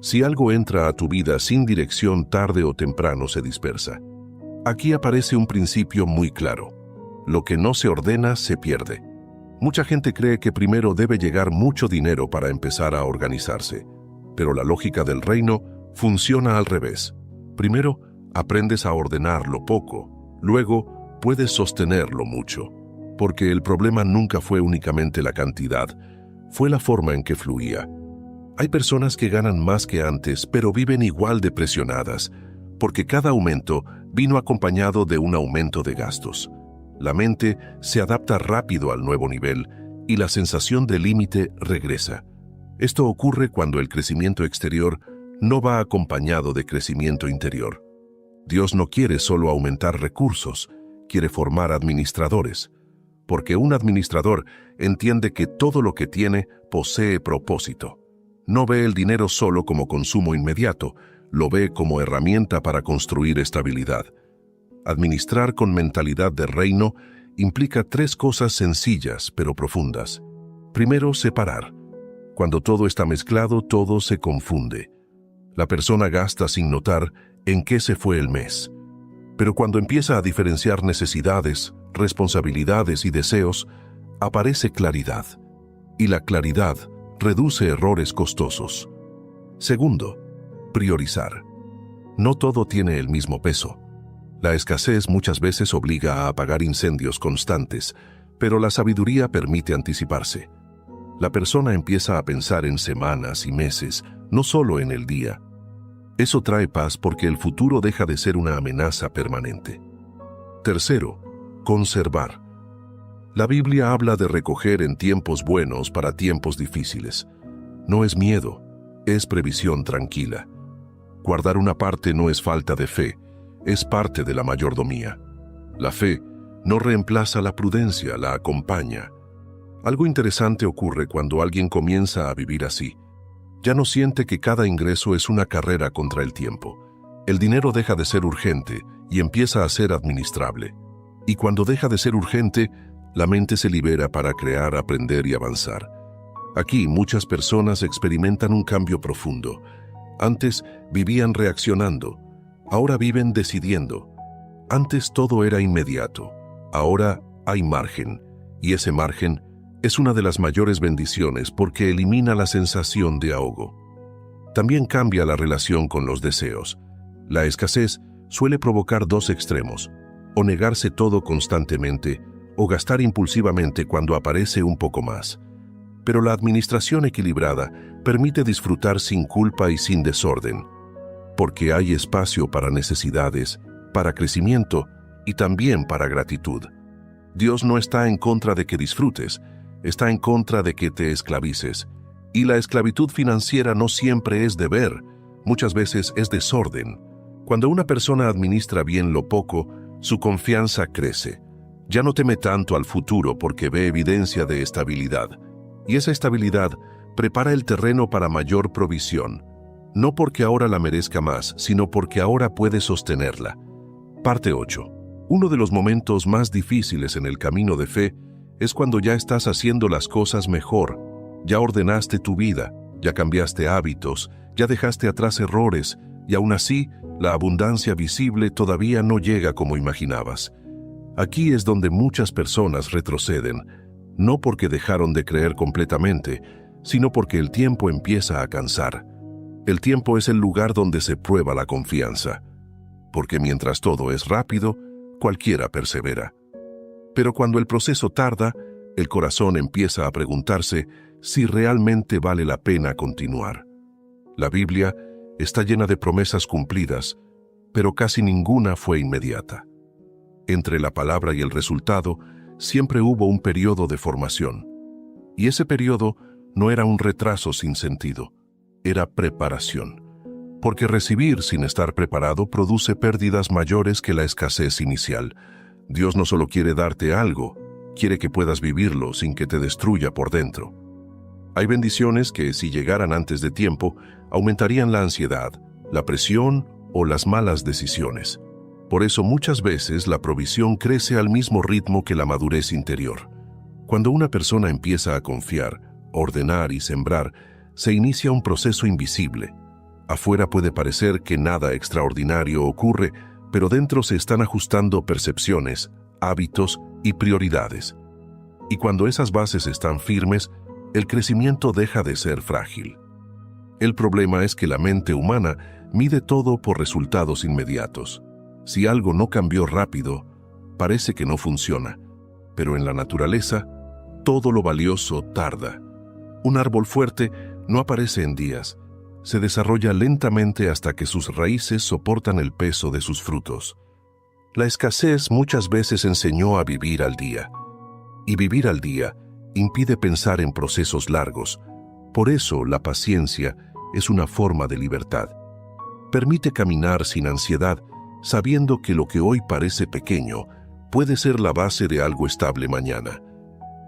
Si algo entra a tu vida sin dirección, tarde o temprano se dispersa. Aquí aparece un principio muy claro: lo que no se ordena se pierde. Mucha gente cree que primero debe llegar mucho dinero para empezar a organizarse, pero la lógica del reino funciona al revés. Primero, aprendes a ordenar lo poco, luego puedes sostenerlo mucho, porque el problema nunca fue únicamente la cantidad, fue la forma en que fluía. Hay personas que ganan más que antes, pero viven igual de presionadas, porque cada aumento vino acompañado de un aumento de gastos. La mente se adapta rápido al nuevo nivel y la sensación de límite regresa. Esto ocurre cuando el crecimiento exterior no va acompañado de crecimiento interior. Dios no quiere solo aumentar recursos, quiere formar administradores, porque un administrador entiende que todo lo que tiene posee propósito. No ve el dinero solo como consumo inmediato, lo ve como herramienta para construir estabilidad. Administrar con mentalidad de reino implica 3 cosas sencillas pero profundas. Primero, separar. Cuando todo está mezclado, todo se confunde. La persona gasta sin notar en qué se fue el mes. Pero cuando empieza a diferenciar necesidades, responsabilidades y deseos, aparece claridad. Y la claridad reduce errores costosos. Segundo, priorizar. No todo tiene el mismo peso. La escasez muchas veces obliga a apagar incendios constantes, pero la sabiduría permite anticiparse. La persona empieza a pensar en semanas y meses, no solo en el día. Eso trae paz porque el futuro deja de ser una amenaza permanente. Tercero, conservar. La Biblia habla de recoger en tiempos buenos para tiempos difíciles. No es miedo, es previsión tranquila. Guardar una parte no es falta de fe, es parte de la mayordomía. La fe no reemplaza la prudencia, la acompaña. Algo interesante ocurre cuando alguien comienza a vivir así. Ya no siente que cada ingreso es una carrera contra el tiempo. El dinero deja de ser urgente y empieza a ser administrable. Y cuando deja de ser urgente, la mente se libera para crear, aprender y avanzar. Aquí muchas personas experimentan un cambio profundo. Antes vivían reaccionando, ahora viven decidiendo. Antes todo era inmediato, ahora hay margen, y ese margen es una de las mayores bendiciones porque elimina la sensación de ahogo. También cambia la relación con los deseos. La escasez suele provocar dos extremos, o negarse todo constantemente, o gastar impulsivamente cuando aparece un poco más. Pero la administración equilibrada permite disfrutar sin culpa y sin desorden, porque hay espacio para necesidades, para crecimiento y también para gratitud. Dios no está en contra de que disfrutes, está en contra de que te esclavices. Y la esclavitud financiera no siempre es deber, muchas veces es desorden. Cuando una persona administra bien lo poco, su confianza crece. Ya no teme tanto al futuro porque ve evidencia de estabilidad. Y esa estabilidad prepara el terreno para mayor provisión, no porque ahora la merezca más, sino porque ahora puede sostenerla. Parte 8. Uno de los momentos más difíciles en el camino de fe es cuando ya estás haciendo las cosas mejor, ya ordenaste tu vida, ya cambiaste hábitos, ya dejaste atrás errores, y aún así, la abundancia visible todavía no llega como imaginabas. Aquí es donde muchas personas retroceden, no porque dejaron de creer completamente, sino porque el tiempo empieza a cansar. El tiempo es el lugar donde se prueba la confianza, porque mientras todo es rápido, cualquiera persevera. Pero cuando el proceso tarda, el corazón empieza a preguntarse si realmente vale la pena continuar. La Biblia está llena de promesas cumplidas, pero casi ninguna fue inmediata. Entre la palabra y el resultado, siempre hubo un periodo de formación. Y ese periodo no era un retraso sin sentido, era preparación. Porque recibir sin estar preparado produce pérdidas mayores que la escasez inicial. Dios no solo quiere darte algo, quiere que puedas vivirlo sin que te destruya por dentro. Hay bendiciones que, si llegaran antes de tiempo, aumentarían la ansiedad, la presión o las malas decisiones. Por eso muchas veces la provisión crece al mismo ritmo que la madurez interior. Cuando una persona empieza a confiar, ordenar y sembrar, se inicia un proceso invisible. Afuera puede parecer que nada extraordinario ocurre, pero dentro se están ajustando percepciones, hábitos y prioridades. Y cuando esas bases están firmes, el crecimiento deja de ser frágil. El problema es que la mente humana mide todo por resultados inmediatos. Si algo no cambió rápido, parece que no funciona. Pero en la naturaleza, todo lo valioso tarda. Un árbol fuerte no aparece en días. Se desarrolla lentamente hasta que sus raíces soportan el peso de sus frutos. La escasez muchas veces enseñó a vivir al día. Y vivir al día impide pensar en procesos largos. Por eso la paciencia es una forma de libertad. Permite caminar sin ansiedad, sabiendo que lo que hoy parece pequeño puede ser la base de algo estable mañana.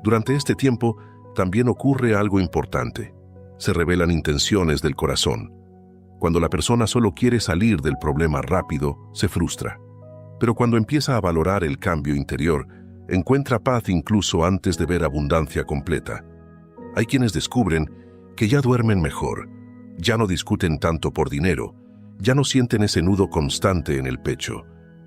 Durante este tiempo también ocurre algo importante. Se revelan intenciones del corazón. Cuando la persona solo quiere salir del problema rápido, se frustra. Pero cuando empieza a valorar el cambio interior, encuentra paz incluso antes de ver abundancia completa. Hay quienes descubren que ya duermen mejor, ya no discuten tanto por dinero, ya no sienten ese nudo constante en el pecho.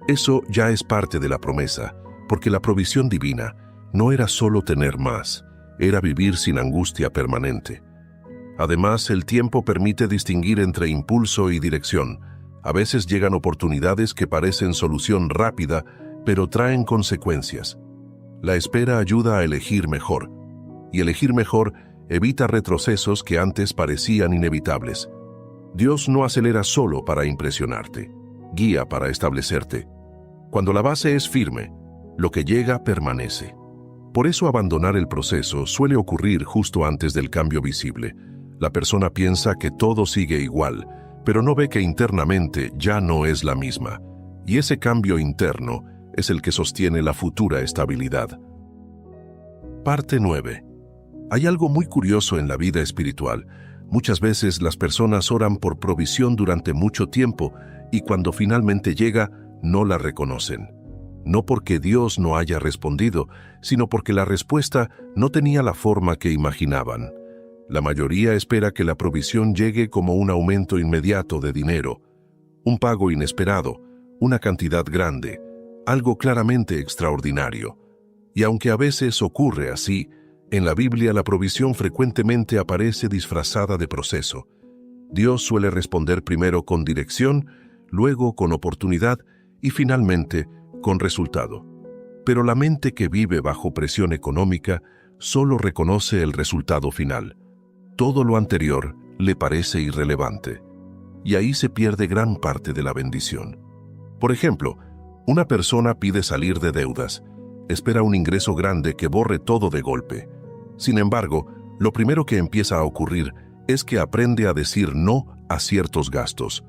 Eso ya es parte de la promesa, porque la provisión divina no era solo tener más, era vivir sin angustia permanente. Además, el tiempo permite distinguir entre impulso y dirección. A veces llegan oportunidades que parecen solución rápida, pero traen consecuencias. La espera ayuda a elegir mejor, y elegir mejor evita retrocesos que antes parecían inevitables. Dios no acelera solo para impresionarte, guía para establecerte. Cuando la base es firme, lo que llega permanece. Por eso abandonar el proceso suele ocurrir justo antes del cambio visible. La persona piensa que todo sigue igual, pero no ve que internamente ya no es la misma. Y ese cambio interno es el que sostiene la futura estabilidad. Parte 9. Hay algo muy curioso en la vida espiritual. Muchas veces las personas oran por provisión durante mucho tiempo y cuando finalmente llega, no la reconocen. No porque Dios no haya respondido, sino porque la respuesta no tenía la forma que imaginaban. La mayoría espera que la provisión llegue como un aumento inmediato de dinero, un pago inesperado, una cantidad grande, algo claramente extraordinario. Y aunque a veces ocurre así, en la Biblia la provisión frecuentemente aparece disfrazada de proceso. Dios suele responder primero con dirección, luego con oportunidad y finalmente con resultado. Pero la mente que vive bajo presión económica solo reconoce el resultado final. Todo lo anterior le parece irrelevante. Y ahí se pierde gran parte de la bendición. Por ejemplo, una persona pide salir de deudas, espera un ingreso grande que borre todo de golpe. Sin embargo, lo primero que empieza a ocurrir es que aprende a decir no a ciertos gastos.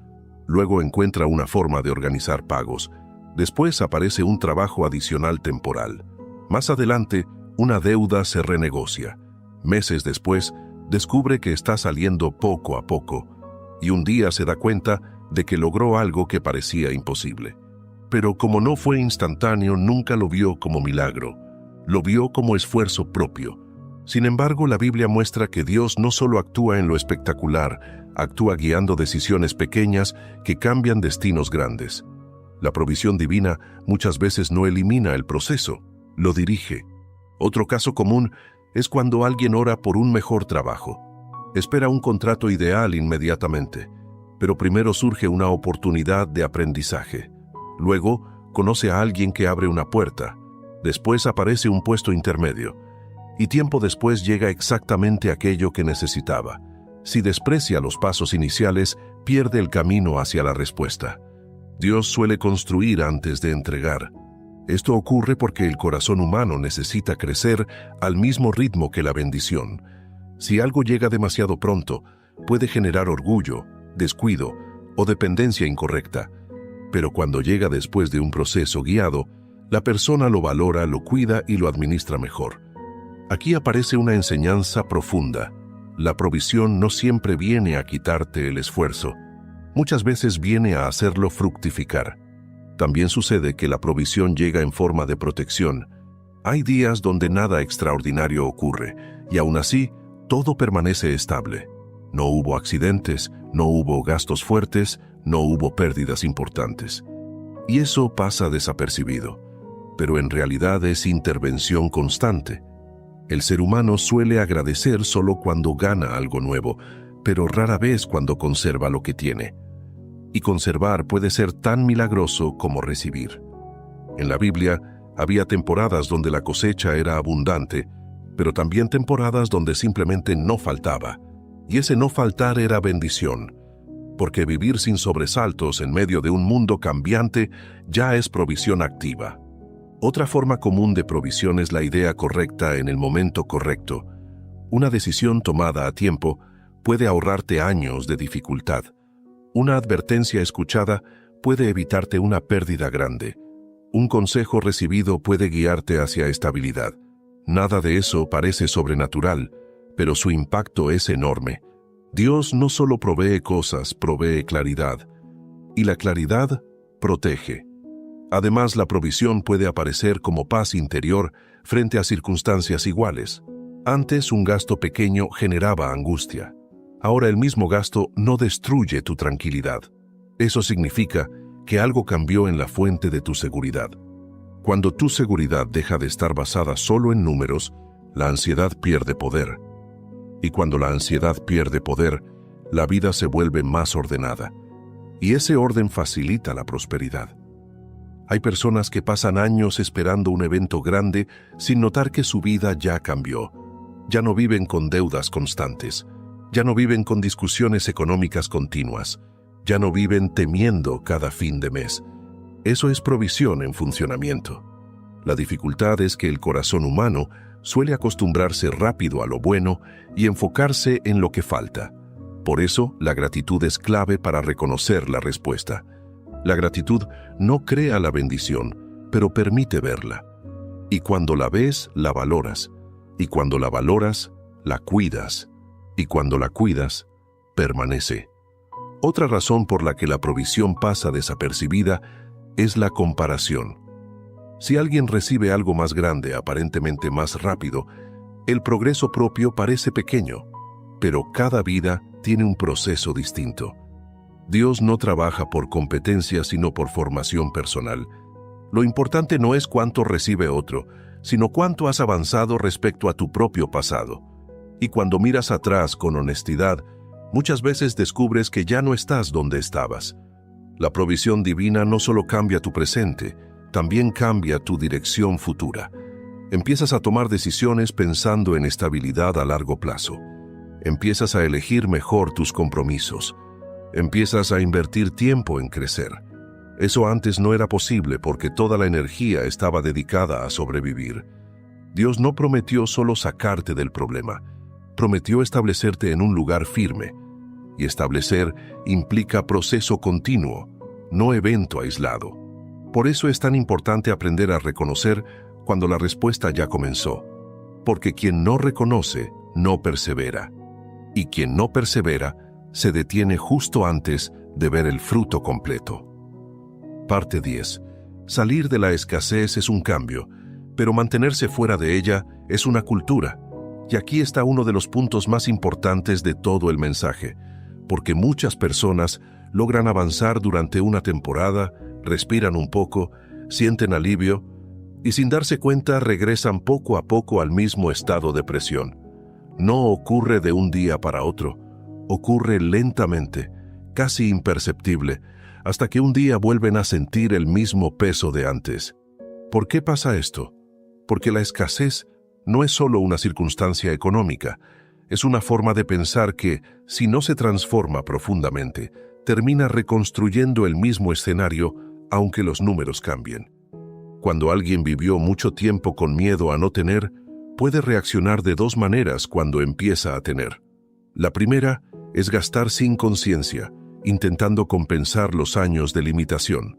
Luego encuentra una forma de organizar pagos. Después aparece un trabajo adicional temporal. Más adelante, una deuda se renegocia. Meses después, descubre que está saliendo poco a poco. Y un día se da cuenta de que logró algo que parecía imposible. Pero como no fue instantáneo, nunca lo vio como milagro. Lo vio como esfuerzo propio. Sin embargo, la Biblia muestra que Dios no solo actúa en lo espectacular, actúa guiando decisiones pequeñas que cambian destinos grandes. La provisión divina muchas veces no elimina el proceso, lo dirige. Otro caso común es cuando alguien ora por un mejor trabajo. Espera un contrato ideal inmediatamente, pero primero surge una oportunidad de aprendizaje. Luego, conoce a alguien que abre una puerta. Después aparece un puesto intermedio. Y tiempo después llega exactamente aquello que necesitaba. Si desprecia los pasos iniciales, pierde el camino hacia la respuesta. Dios suele construir antes de entregar. Esto ocurre porque el corazón humano necesita crecer al mismo ritmo que la bendición. Si algo llega demasiado pronto, puede generar orgullo, descuido o dependencia incorrecta. Pero cuando llega después de un proceso guiado, la persona lo valora, lo cuida y lo administra mejor. Aquí aparece una enseñanza profunda. La provisión no siempre viene a quitarte el esfuerzo. Muchas veces viene a hacerlo fructificar. También sucede que la provisión llega en forma de protección. Hay días donde nada extraordinario ocurre, y aún así, todo permanece estable. No hubo accidentes, no hubo gastos fuertes, no hubo pérdidas importantes. Y eso pasa desapercibido. Pero en realidad es intervención constante. El ser humano suele agradecer solo cuando gana algo nuevo, pero rara vez cuando conserva lo que tiene. Y conservar puede ser tan milagroso como recibir. En la Biblia había temporadas donde la cosecha era abundante, pero también temporadas donde simplemente no faltaba. Y ese no faltar era bendición, porque vivir sin sobresaltos en medio de un mundo cambiante ya es provisión activa. Otra forma común de provisión es la idea correcta en el momento correcto. Una decisión tomada a tiempo puede ahorrarte años de dificultad. Una advertencia escuchada puede evitarte una pérdida grande. Un consejo recibido puede guiarte hacia estabilidad. Nada de eso parece sobrenatural, pero su impacto es enorme. Dios no solo provee cosas, provee claridad. Y la claridad protege. Además, la provisión puede aparecer como paz interior frente a circunstancias iguales. Antes, un gasto pequeño generaba angustia. Ahora el mismo gasto no destruye tu tranquilidad. Eso significa que algo cambió en la fuente de tu seguridad. Cuando tu seguridad deja de estar basada solo en números, la ansiedad pierde poder. Y cuando la ansiedad pierde poder, la vida se vuelve más ordenada. Y ese orden facilita la prosperidad. Hay personas que pasan años esperando un evento grande sin notar que su vida ya cambió. Ya no viven con deudas constantes. Ya no viven con discusiones económicas continuas. Ya no viven temiendo cada fin de mes. Eso es provisión en funcionamiento. La dificultad es que el corazón humano suele acostumbrarse rápido a lo bueno y enfocarse en lo que falta. Por eso, la gratitud es clave para reconocer la respuesta. La gratitud no crea la bendición, pero permite verla. Y cuando la ves, la valoras. Y cuando la valoras, la cuidas. Y cuando la cuidas, permanece. Otra razón por la que la provisión pasa desapercibida es la comparación. Si alguien recibe algo más grande, aparentemente más rápido, el progreso propio parece pequeño, pero cada vida tiene un proceso distinto. Dios no trabaja por competencia, sino por formación personal. Lo importante no es cuánto recibe otro, sino cuánto has avanzado respecto a tu propio pasado. Y cuando miras atrás con honestidad, muchas veces descubres que ya no estás donde estabas. La provisión divina no solo cambia tu presente, también cambia tu dirección futura. Empiezas a tomar decisiones pensando en estabilidad a largo plazo. Empiezas a elegir mejor tus compromisos. Empiezas a invertir tiempo en crecer. Eso antes no era posible porque toda la energía estaba dedicada a sobrevivir. Dios no prometió solo sacarte del problema. Prometió establecerte en un lugar firme. Y establecer implica proceso continuo, no evento aislado. Por eso es tan importante aprender a reconocer cuando la respuesta ya comenzó. Porque quien no reconoce, no persevera. Y quien no persevera, se detiene justo antes de ver el fruto completo. Parte 10. Salir de la escasez es un cambio, pero mantenerse fuera de ella es una cultura. Y aquí está uno de los puntos más importantes de todo el mensaje, porque muchas personas logran avanzar durante una temporada, respiran un poco, sienten alivio, y sin darse cuenta regresan poco a poco al mismo estado de presión. No ocurre de un día para otro, ocurre lentamente, casi imperceptible, hasta que un día vuelven a sentir el mismo peso de antes. ¿Por qué pasa esto? Porque la escasez no es solo una circunstancia económica, es una forma de pensar que, si no se transforma profundamente, termina reconstruyendo el mismo escenario, aunque los números cambien. Cuando alguien vivió mucho tiempo con miedo a no tener, puede reaccionar de dos maneras cuando empieza a tener. La primera es gastar sin conciencia, intentando compensar los años de limitación.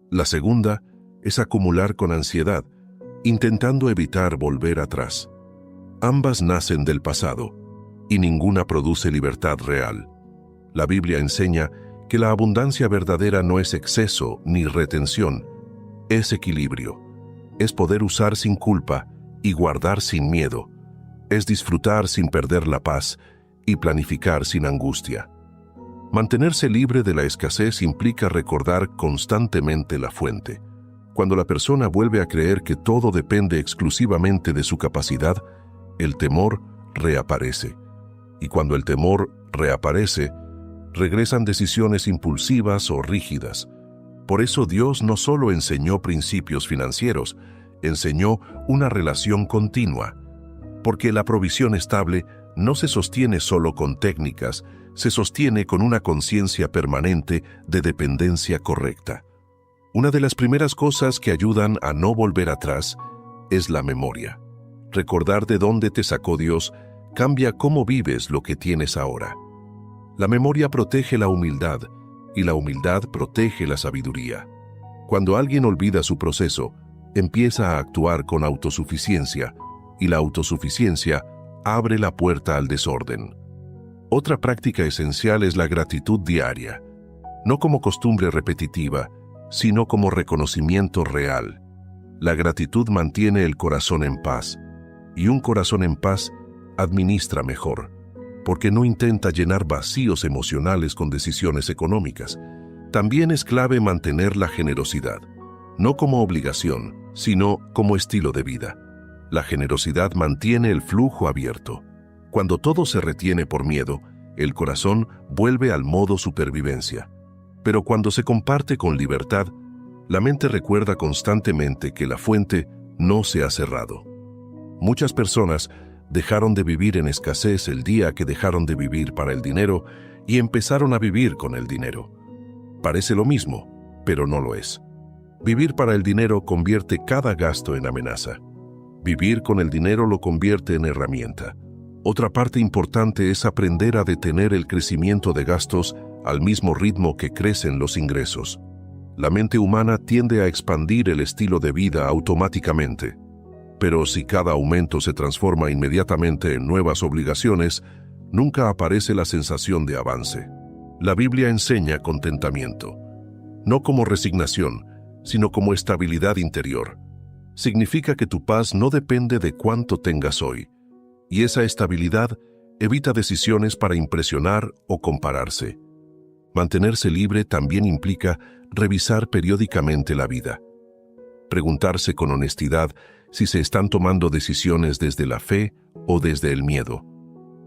La segunda es acumular con ansiedad, intentando evitar volver atrás. Ambas nacen del pasado, y ninguna produce libertad real. La Biblia enseña que la abundancia verdadera no es exceso ni retención, es equilibrio. Es poder usar sin culpa y guardar sin miedo. Es disfrutar sin perder la paz y planificar sin angustia. Mantenerse libre de la escasez implica recordar constantemente la fuente. Cuando la persona vuelve a creer que todo depende exclusivamente de su capacidad, el temor reaparece. Y cuando el temor reaparece, regresan decisiones impulsivas o rígidas. Por eso Dios no solo enseñó principios financieros, enseñó una relación continua. Porque la provisión estable no se sostiene solo con técnicas, se sostiene con una conciencia permanente de dependencia correcta. Una de las primeras cosas que ayudan a no volver atrás es la memoria. Recordar de dónde te sacó Dios cambia cómo vives lo que tienes ahora. La memoria protege la humildad y la humildad protege la sabiduría. Cuando alguien olvida su proceso, empieza a actuar con autosuficiencia y la autosuficiencia abre la puerta al desorden. Otra práctica esencial es la gratitud diaria, no como costumbre repetitiva, sino como reconocimiento real. La gratitud mantiene el corazón en paz, y un corazón en paz administra mejor, porque no intenta llenar vacíos emocionales con decisiones económicas. También es clave mantener la generosidad, no como obligación, sino como estilo de vida. La generosidad mantiene el flujo abierto. Cuando todo se retiene por miedo, el corazón vuelve al modo supervivencia. Pero cuando se comparte con libertad, la mente recuerda constantemente que la fuente no se ha cerrado. Muchas personas dejaron de vivir en escasez el día que dejaron de vivir para el dinero y empezaron a vivir con el dinero. Parece lo mismo, pero no lo es. Vivir para el dinero convierte cada gasto en amenaza. Vivir con el dinero lo convierte en herramienta. Otra parte importante es aprender a detener el crecimiento de gastos al mismo ritmo que crecen los ingresos. La mente humana tiende a expandir el estilo de vida automáticamente. Pero si cada aumento se transforma inmediatamente en nuevas obligaciones, nunca aparece la sensación de avance. La Biblia enseña contentamiento, no como resignación, sino como estabilidad interior. Significa que tu paz no depende de cuánto tengas hoy, y esa estabilidad evita decisiones para impresionar o compararse. Mantenerse libre también implica revisar periódicamente la vida. Preguntarse con honestidad si se están tomando decisiones desde la fe o desde el miedo,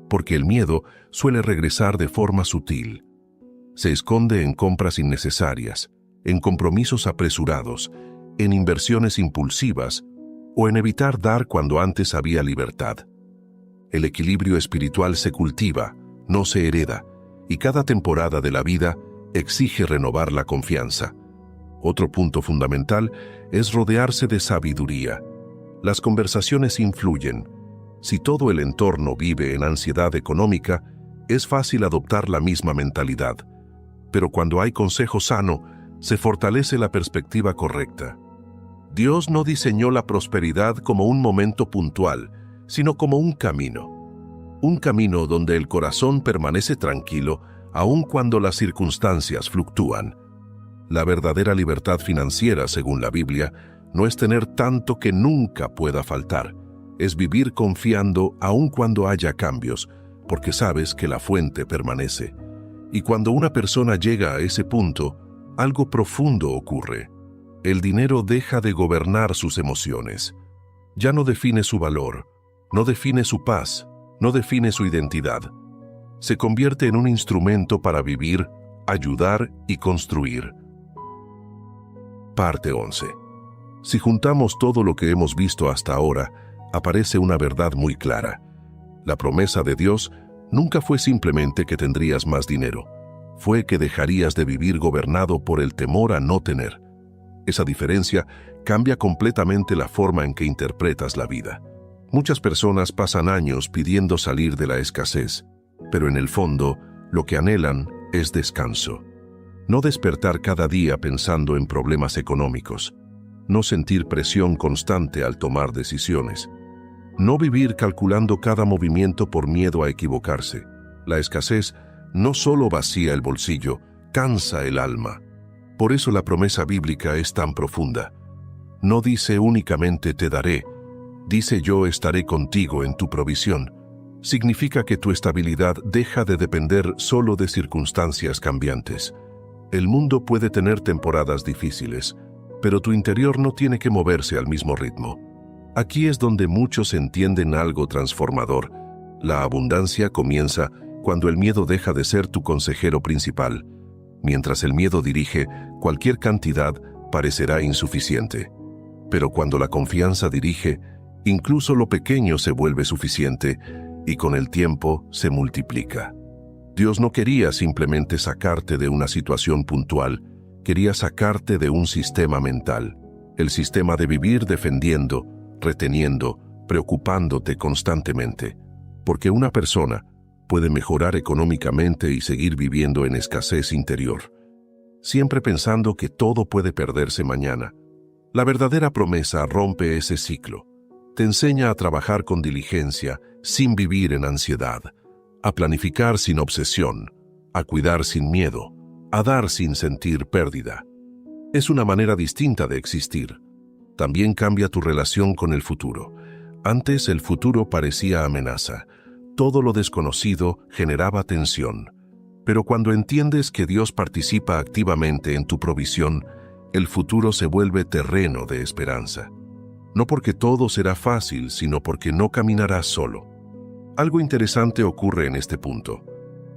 porque el miedo suele regresar de forma sutil. Se esconde en compras innecesarias, en compromisos apresurados, en inversiones impulsivas o en evitar dar cuando antes había libertad. El equilibrio espiritual se cultiva, no se hereda, y cada temporada de la vida exige renovar la confianza. Otro punto fundamental es rodearse de sabiduría. Las conversaciones influyen. Si todo el entorno vive en ansiedad económica, es fácil adoptar la misma mentalidad. Pero cuando hay consejo sano, se fortalece la perspectiva correcta. Dios no diseñó la prosperidad como un momento puntual, sino como un camino. Un camino donde el corazón permanece tranquilo, aun cuando las circunstancias fluctúan. La verdadera libertad financiera, según la Biblia, no es tener tanto que nunca pueda faltar. Es vivir confiando aun cuando haya cambios, porque sabes que la fuente permanece. Y cuando una persona llega a ese punto, algo profundo ocurre. El dinero deja de gobernar sus emociones. Ya no define su valor, no define su paz, no define su identidad. Se convierte en un instrumento para vivir, ayudar y construir. Parte 11. Si juntamos todo lo que hemos visto hasta ahora, aparece una verdad muy clara. La promesa de Dios nunca fue simplemente que tendrías más dinero. Fue que dejarías de vivir gobernado por el temor a no tener. Esa diferencia cambia completamente la forma en que interpretas la vida. Muchas personas pasan años pidiendo salir de la escasez, pero en el fondo, lo que anhelan es descanso. No despertar cada día pensando en problemas económicos. No sentir presión constante al tomar decisiones. No vivir calculando cada movimiento por miedo a equivocarse. La escasez no solo vacía el bolsillo, cansa el alma. Por eso la promesa bíblica es tan profunda. No dice únicamente te daré, dice yo estaré contigo en tu provisión. Significa que tu estabilidad deja de depender solo de circunstancias cambiantes. El mundo puede tener temporadas difíciles, pero tu interior no tiene que moverse al mismo ritmo. Aquí es donde muchos entienden algo transformador. La abundancia comienza cuando el miedo deja de ser tu consejero principal. Mientras el miedo dirige, cualquier cantidad parecerá insuficiente. Pero cuando la confianza dirige, incluso lo pequeño se vuelve suficiente y con el tiempo se multiplica. Dios no quería simplemente sacarte de una situación puntual, quería sacarte de un sistema mental, el sistema de vivir defendiendo, reteniendo, preocupándote constantemente, porque una persona puede mejorar económicamente y seguir viviendo en escasez interior, siempre pensando que todo puede perderse mañana. La verdadera promesa rompe ese ciclo, te enseña a trabajar con diligencia, sin vivir en ansiedad, a planificar sin obsesión, a cuidar sin miedo, a dar sin sentir pérdida. Es una manera distinta de existir. También cambia tu relación con el futuro. Antes el futuro parecía amenaza. Todo lo desconocido generaba tensión. Pero cuando entiendes que Dios participa activamente en tu provisión, el futuro se vuelve terreno de esperanza. No porque todo será fácil, sino porque no caminarás solo. Algo interesante ocurre en este punto.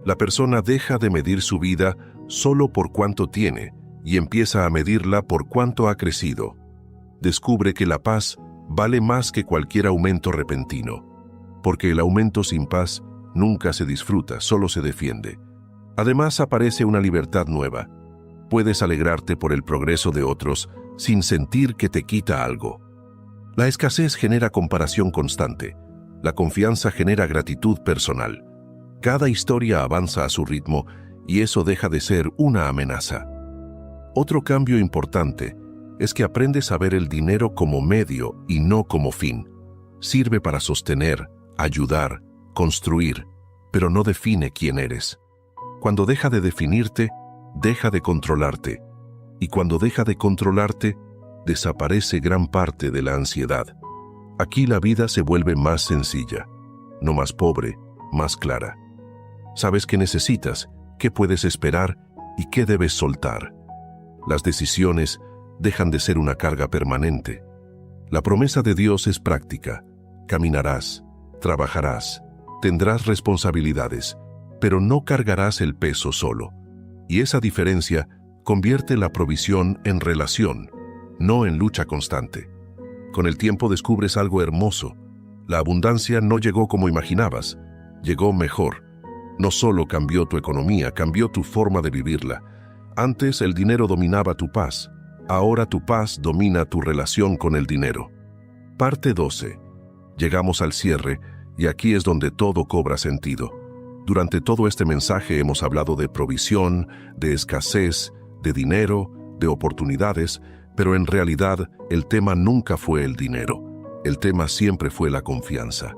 La persona deja de medir su vida solo por cuánto tiene y empieza a medirla por cuánto ha crecido. Descubre que la paz vale más que cualquier aumento repentino, porque el aumento sin paz nunca se disfruta, solo se defiende. Además aparece una libertad nueva. Puedes alegrarte por el progreso de otros sin sentir que te quita algo. La escasez genera comparación constante. La confianza genera gratitud personal. Cada historia avanza a su ritmo y eso deja de ser una amenaza. Otro cambio importante es que aprendes a ver el dinero como medio y no como fin. Sirve para sostener, ayudar, construir, pero no define quién eres. Cuando deja de definirte, deja de controlarte. Y cuando deja de controlarte, desaparece gran parte de la ansiedad. Aquí la vida se vuelve más sencilla, no más pobre, más clara. Sabes qué necesitas, qué puedes esperar y qué debes soltar. Las decisiones dejan de ser una carga permanente. La promesa de Dios es práctica. Caminarás, trabajarás, tendrás responsabilidades, pero no cargarás el peso solo. Y esa diferencia convierte la provisión en relación, no en lucha constante. Con el tiempo descubres algo hermoso. La abundancia no llegó como imaginabas, llegó mejor. No solo cambió tu economía, cambió tu forma de vivirla. Antes el dinero dominaba tu paz, ahora tu paz domina tu relación con el dinero. Parte 12. Llegamos al cierre y aquí es donde todo cobra sentido. Durante todo este mensaje hemos hablado de provisión, de escasez, de dinero, de oportunidades, pero en realidad el tema nunca fue el dinero. El tema siempre fue la confianza.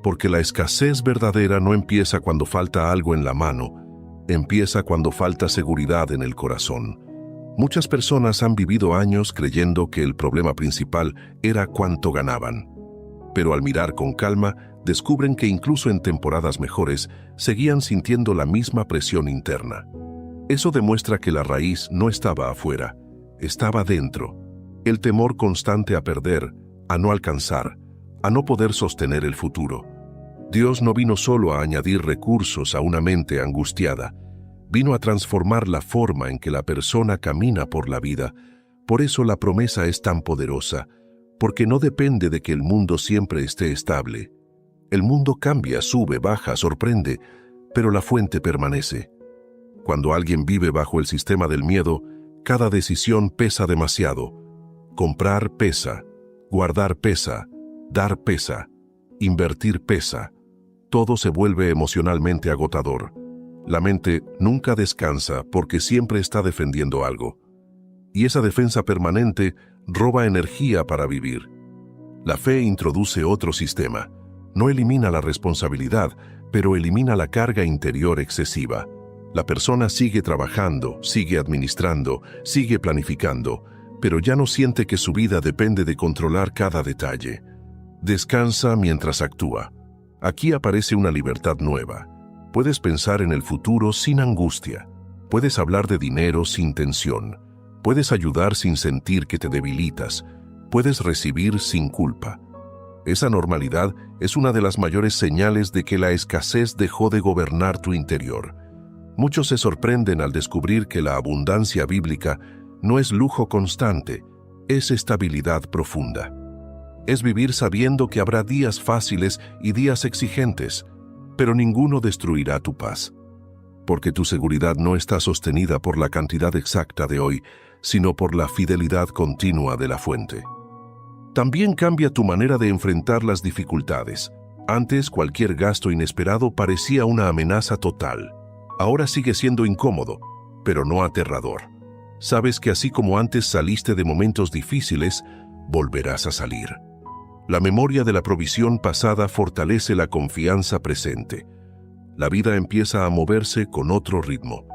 Porque la escasez verdadera no empieza cuando falta algo en la mano, empieza cuando falta seguridad en el corazón. Muchas personas han vivido años creyendo que el problema principal era cuánto ganaban. Pero al mirar con calma, descubren que incluso en temporadas mejores, seguían sintiendo la misma presión interna. Eso demuestra que la raíz no estaba afuera, estaba dentro. El temor constante a perder, a no alcanzar, a no poder sostener el futuro. Dios no vino solo a añadir recursos a una mente angustiada, vino a transformar la forma en que la persona camina por la vida. Por eso la promesa es tan poderosa, porque no depende de que el mundo siempre esté estable. El mundo cambia, sube, baja, sorprende, pero la fuente permanece. Cuando alguien vive bajo el sistema del miedo, cada decisión pesa demasiado. Comprar pesa, guardar pesa, dar pesa, invertir pesa. Todo se vuelve emocionalmente agotador. La mente nunca descansa porque siempre está defendiendo algo. Y esa defensa permanente roba energía para vivir. La fe introduce otro sistema. No elimina la responsabilidad, pero elimina la carga interior excesiva. La persona sigue trabajando, sigue administrando, sigue planificando, pero ya no siente que su vida depende de controlar cada detalle. Descansa mientras actúa. Aquí aparece una libertad nueva. Puedes pensar en el futuro sin angustia. Puedes hablar de dinero sin tensión. Puedes ayudar sin sentir que te debilitas. Puedes recibir sin culpa. Esa normalidad es una de las mayores señales de que la escasez dejó de gobernar tu interior. Muchos se sorprenden al descubrir que la abundancia bíblica no es lujo constante, es estabilidad profunda. Es vivir sabiendo que habrá días fáciles y días exigentes, pero ninguno destruirá tu paz. Porque tu seguridad no está sostenida por la cantidad exacta de hoy, sino por la fidelidad continua de la fuente. También cambia tu manera de enfrentar las dificultades. Antes, cualquier gasto inesperado parecía una amenaza total. Ahora sigue siendo incómodo, pero no aterrador. Sabes que así como antes saliste de momentos difíciles, volverás a salir. La memoria de la provisión pasada fortalece la confianza presente. La vida empieza a moverse con otro ritmo.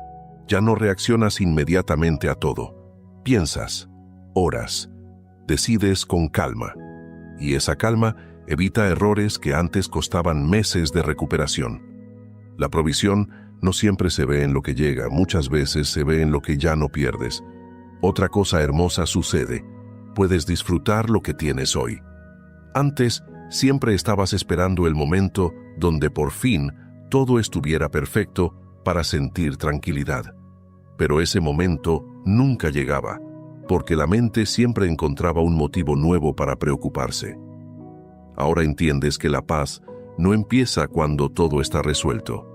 Ya no reaccionas inmediatamente a todo. Piensas, oras, decides con calma. Y esa calma evita errores que antes costaban meses de recuperación. La provisión no siempre se ve en lo que llega, muchas veces se ve en lo que ya no pierdes. Otra cosa hermosa sucede. Puedes disfrutar lo que tienes hoy. Antes, siempre estabas esperando el momento donde por fin todo estuviera perfecto para sentir tranquilidad. Pero ese momento nunca llegaba, porque la mente siempre encontraba un motivo nuevo para preocuparse. Ahora entiendes que la paz no empieza cuando todo está resuelto.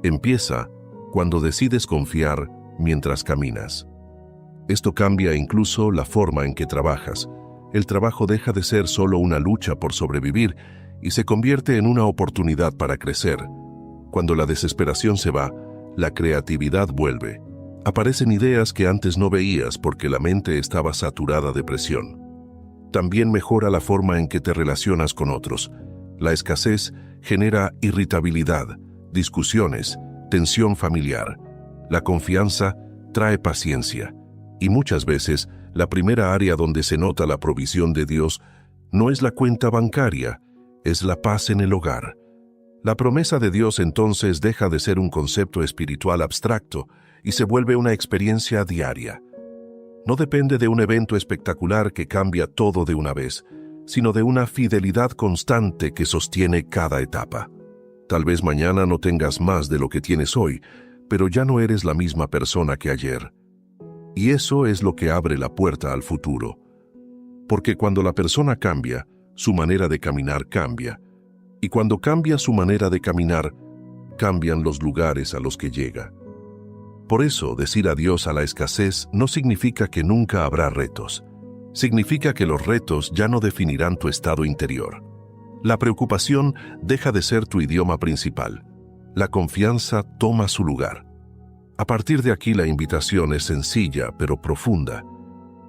Empieza cuando decides confiar mientras caminas. Esto cambia incluso la forma en que trabajas. El trabajo deja de ser solo una lucha por sobrevivir y se convierte en una oportunidad para crecer. Cuando la desesperación se va, la creatividad vuelve. Aparecen ideas que antes no veías porque la mente estaba saturada de presión. También mejora la forma en que te relacionas con otros. La escasez genera irritabilidad, discusiones, tensión familiar. La confianza trae paciencia. Y muchas veces, la primera área donde se nota la provisión de Dios no es la cuenta bancaria, es la paz en el hogar. La promesa de Dios entonces deja de ser un concepto espiritual abstracto y se vuelve una experiencia diaria. No depende de un evento espectacular que cambia todo de una vez, sino de una fidelidad constante que sostiene cada etapa. Tal vez mañana no tengas más de lo que tienes hoy, pero ya no eres la misma persona que ayer. Y eso es lo que abre la puerta al futuro. Porque cuando la persona cambia, su manera de caminar cambia. Y cuando cambia su manera de caminar, cambian los lugares a los que llega. Por eso, decir adiós a la escasez no significa que nunca habrá retos. Significa que los retos ya no definirán tu estado interior. La preocupación deja de ser tu idioma principal. La confianza toma su lugar. A partir de aquí la invitación es sencilla pero profunda.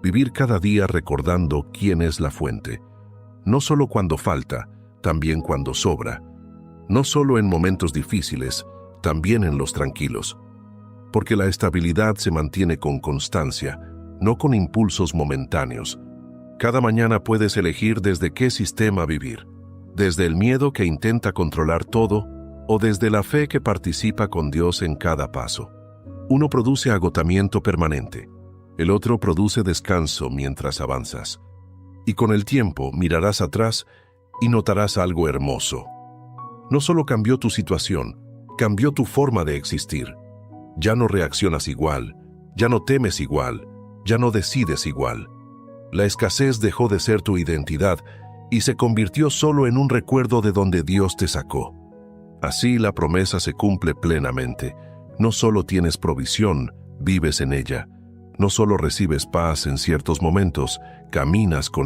Vivir cada día recordando quién es la fuente. No solo cuando falta, también cuando sobra. No solo en momentos difíciles, también en los tranquilos. Porque la estabilidad se mantiene con constancia, no con impulsos momentáneos. Cada mañana puedes elegir desde qué sistema vivir. Desde el miedo que intenta controlar todo o desde la fe que participa con Dios en cada paso. Uno produce agotamiento permanente, el otro produce descanso mientras avanzas. Y con el tiempo mirarás atrás y notarás algo hermoso. No solo cambió tu situación, cambió tu forma de existir. Ya no reaccionas igual, ya no temes igual, ya no decides igual. La escasez dejó de ser tu identidad y se convirtió solo en un recuerdo de donde Dios te sacó. Así la promesa se cumple plenamente. No solo tienes provisión, vives en ella. No solo recibes paz en ciertos momentos, caminas con ella.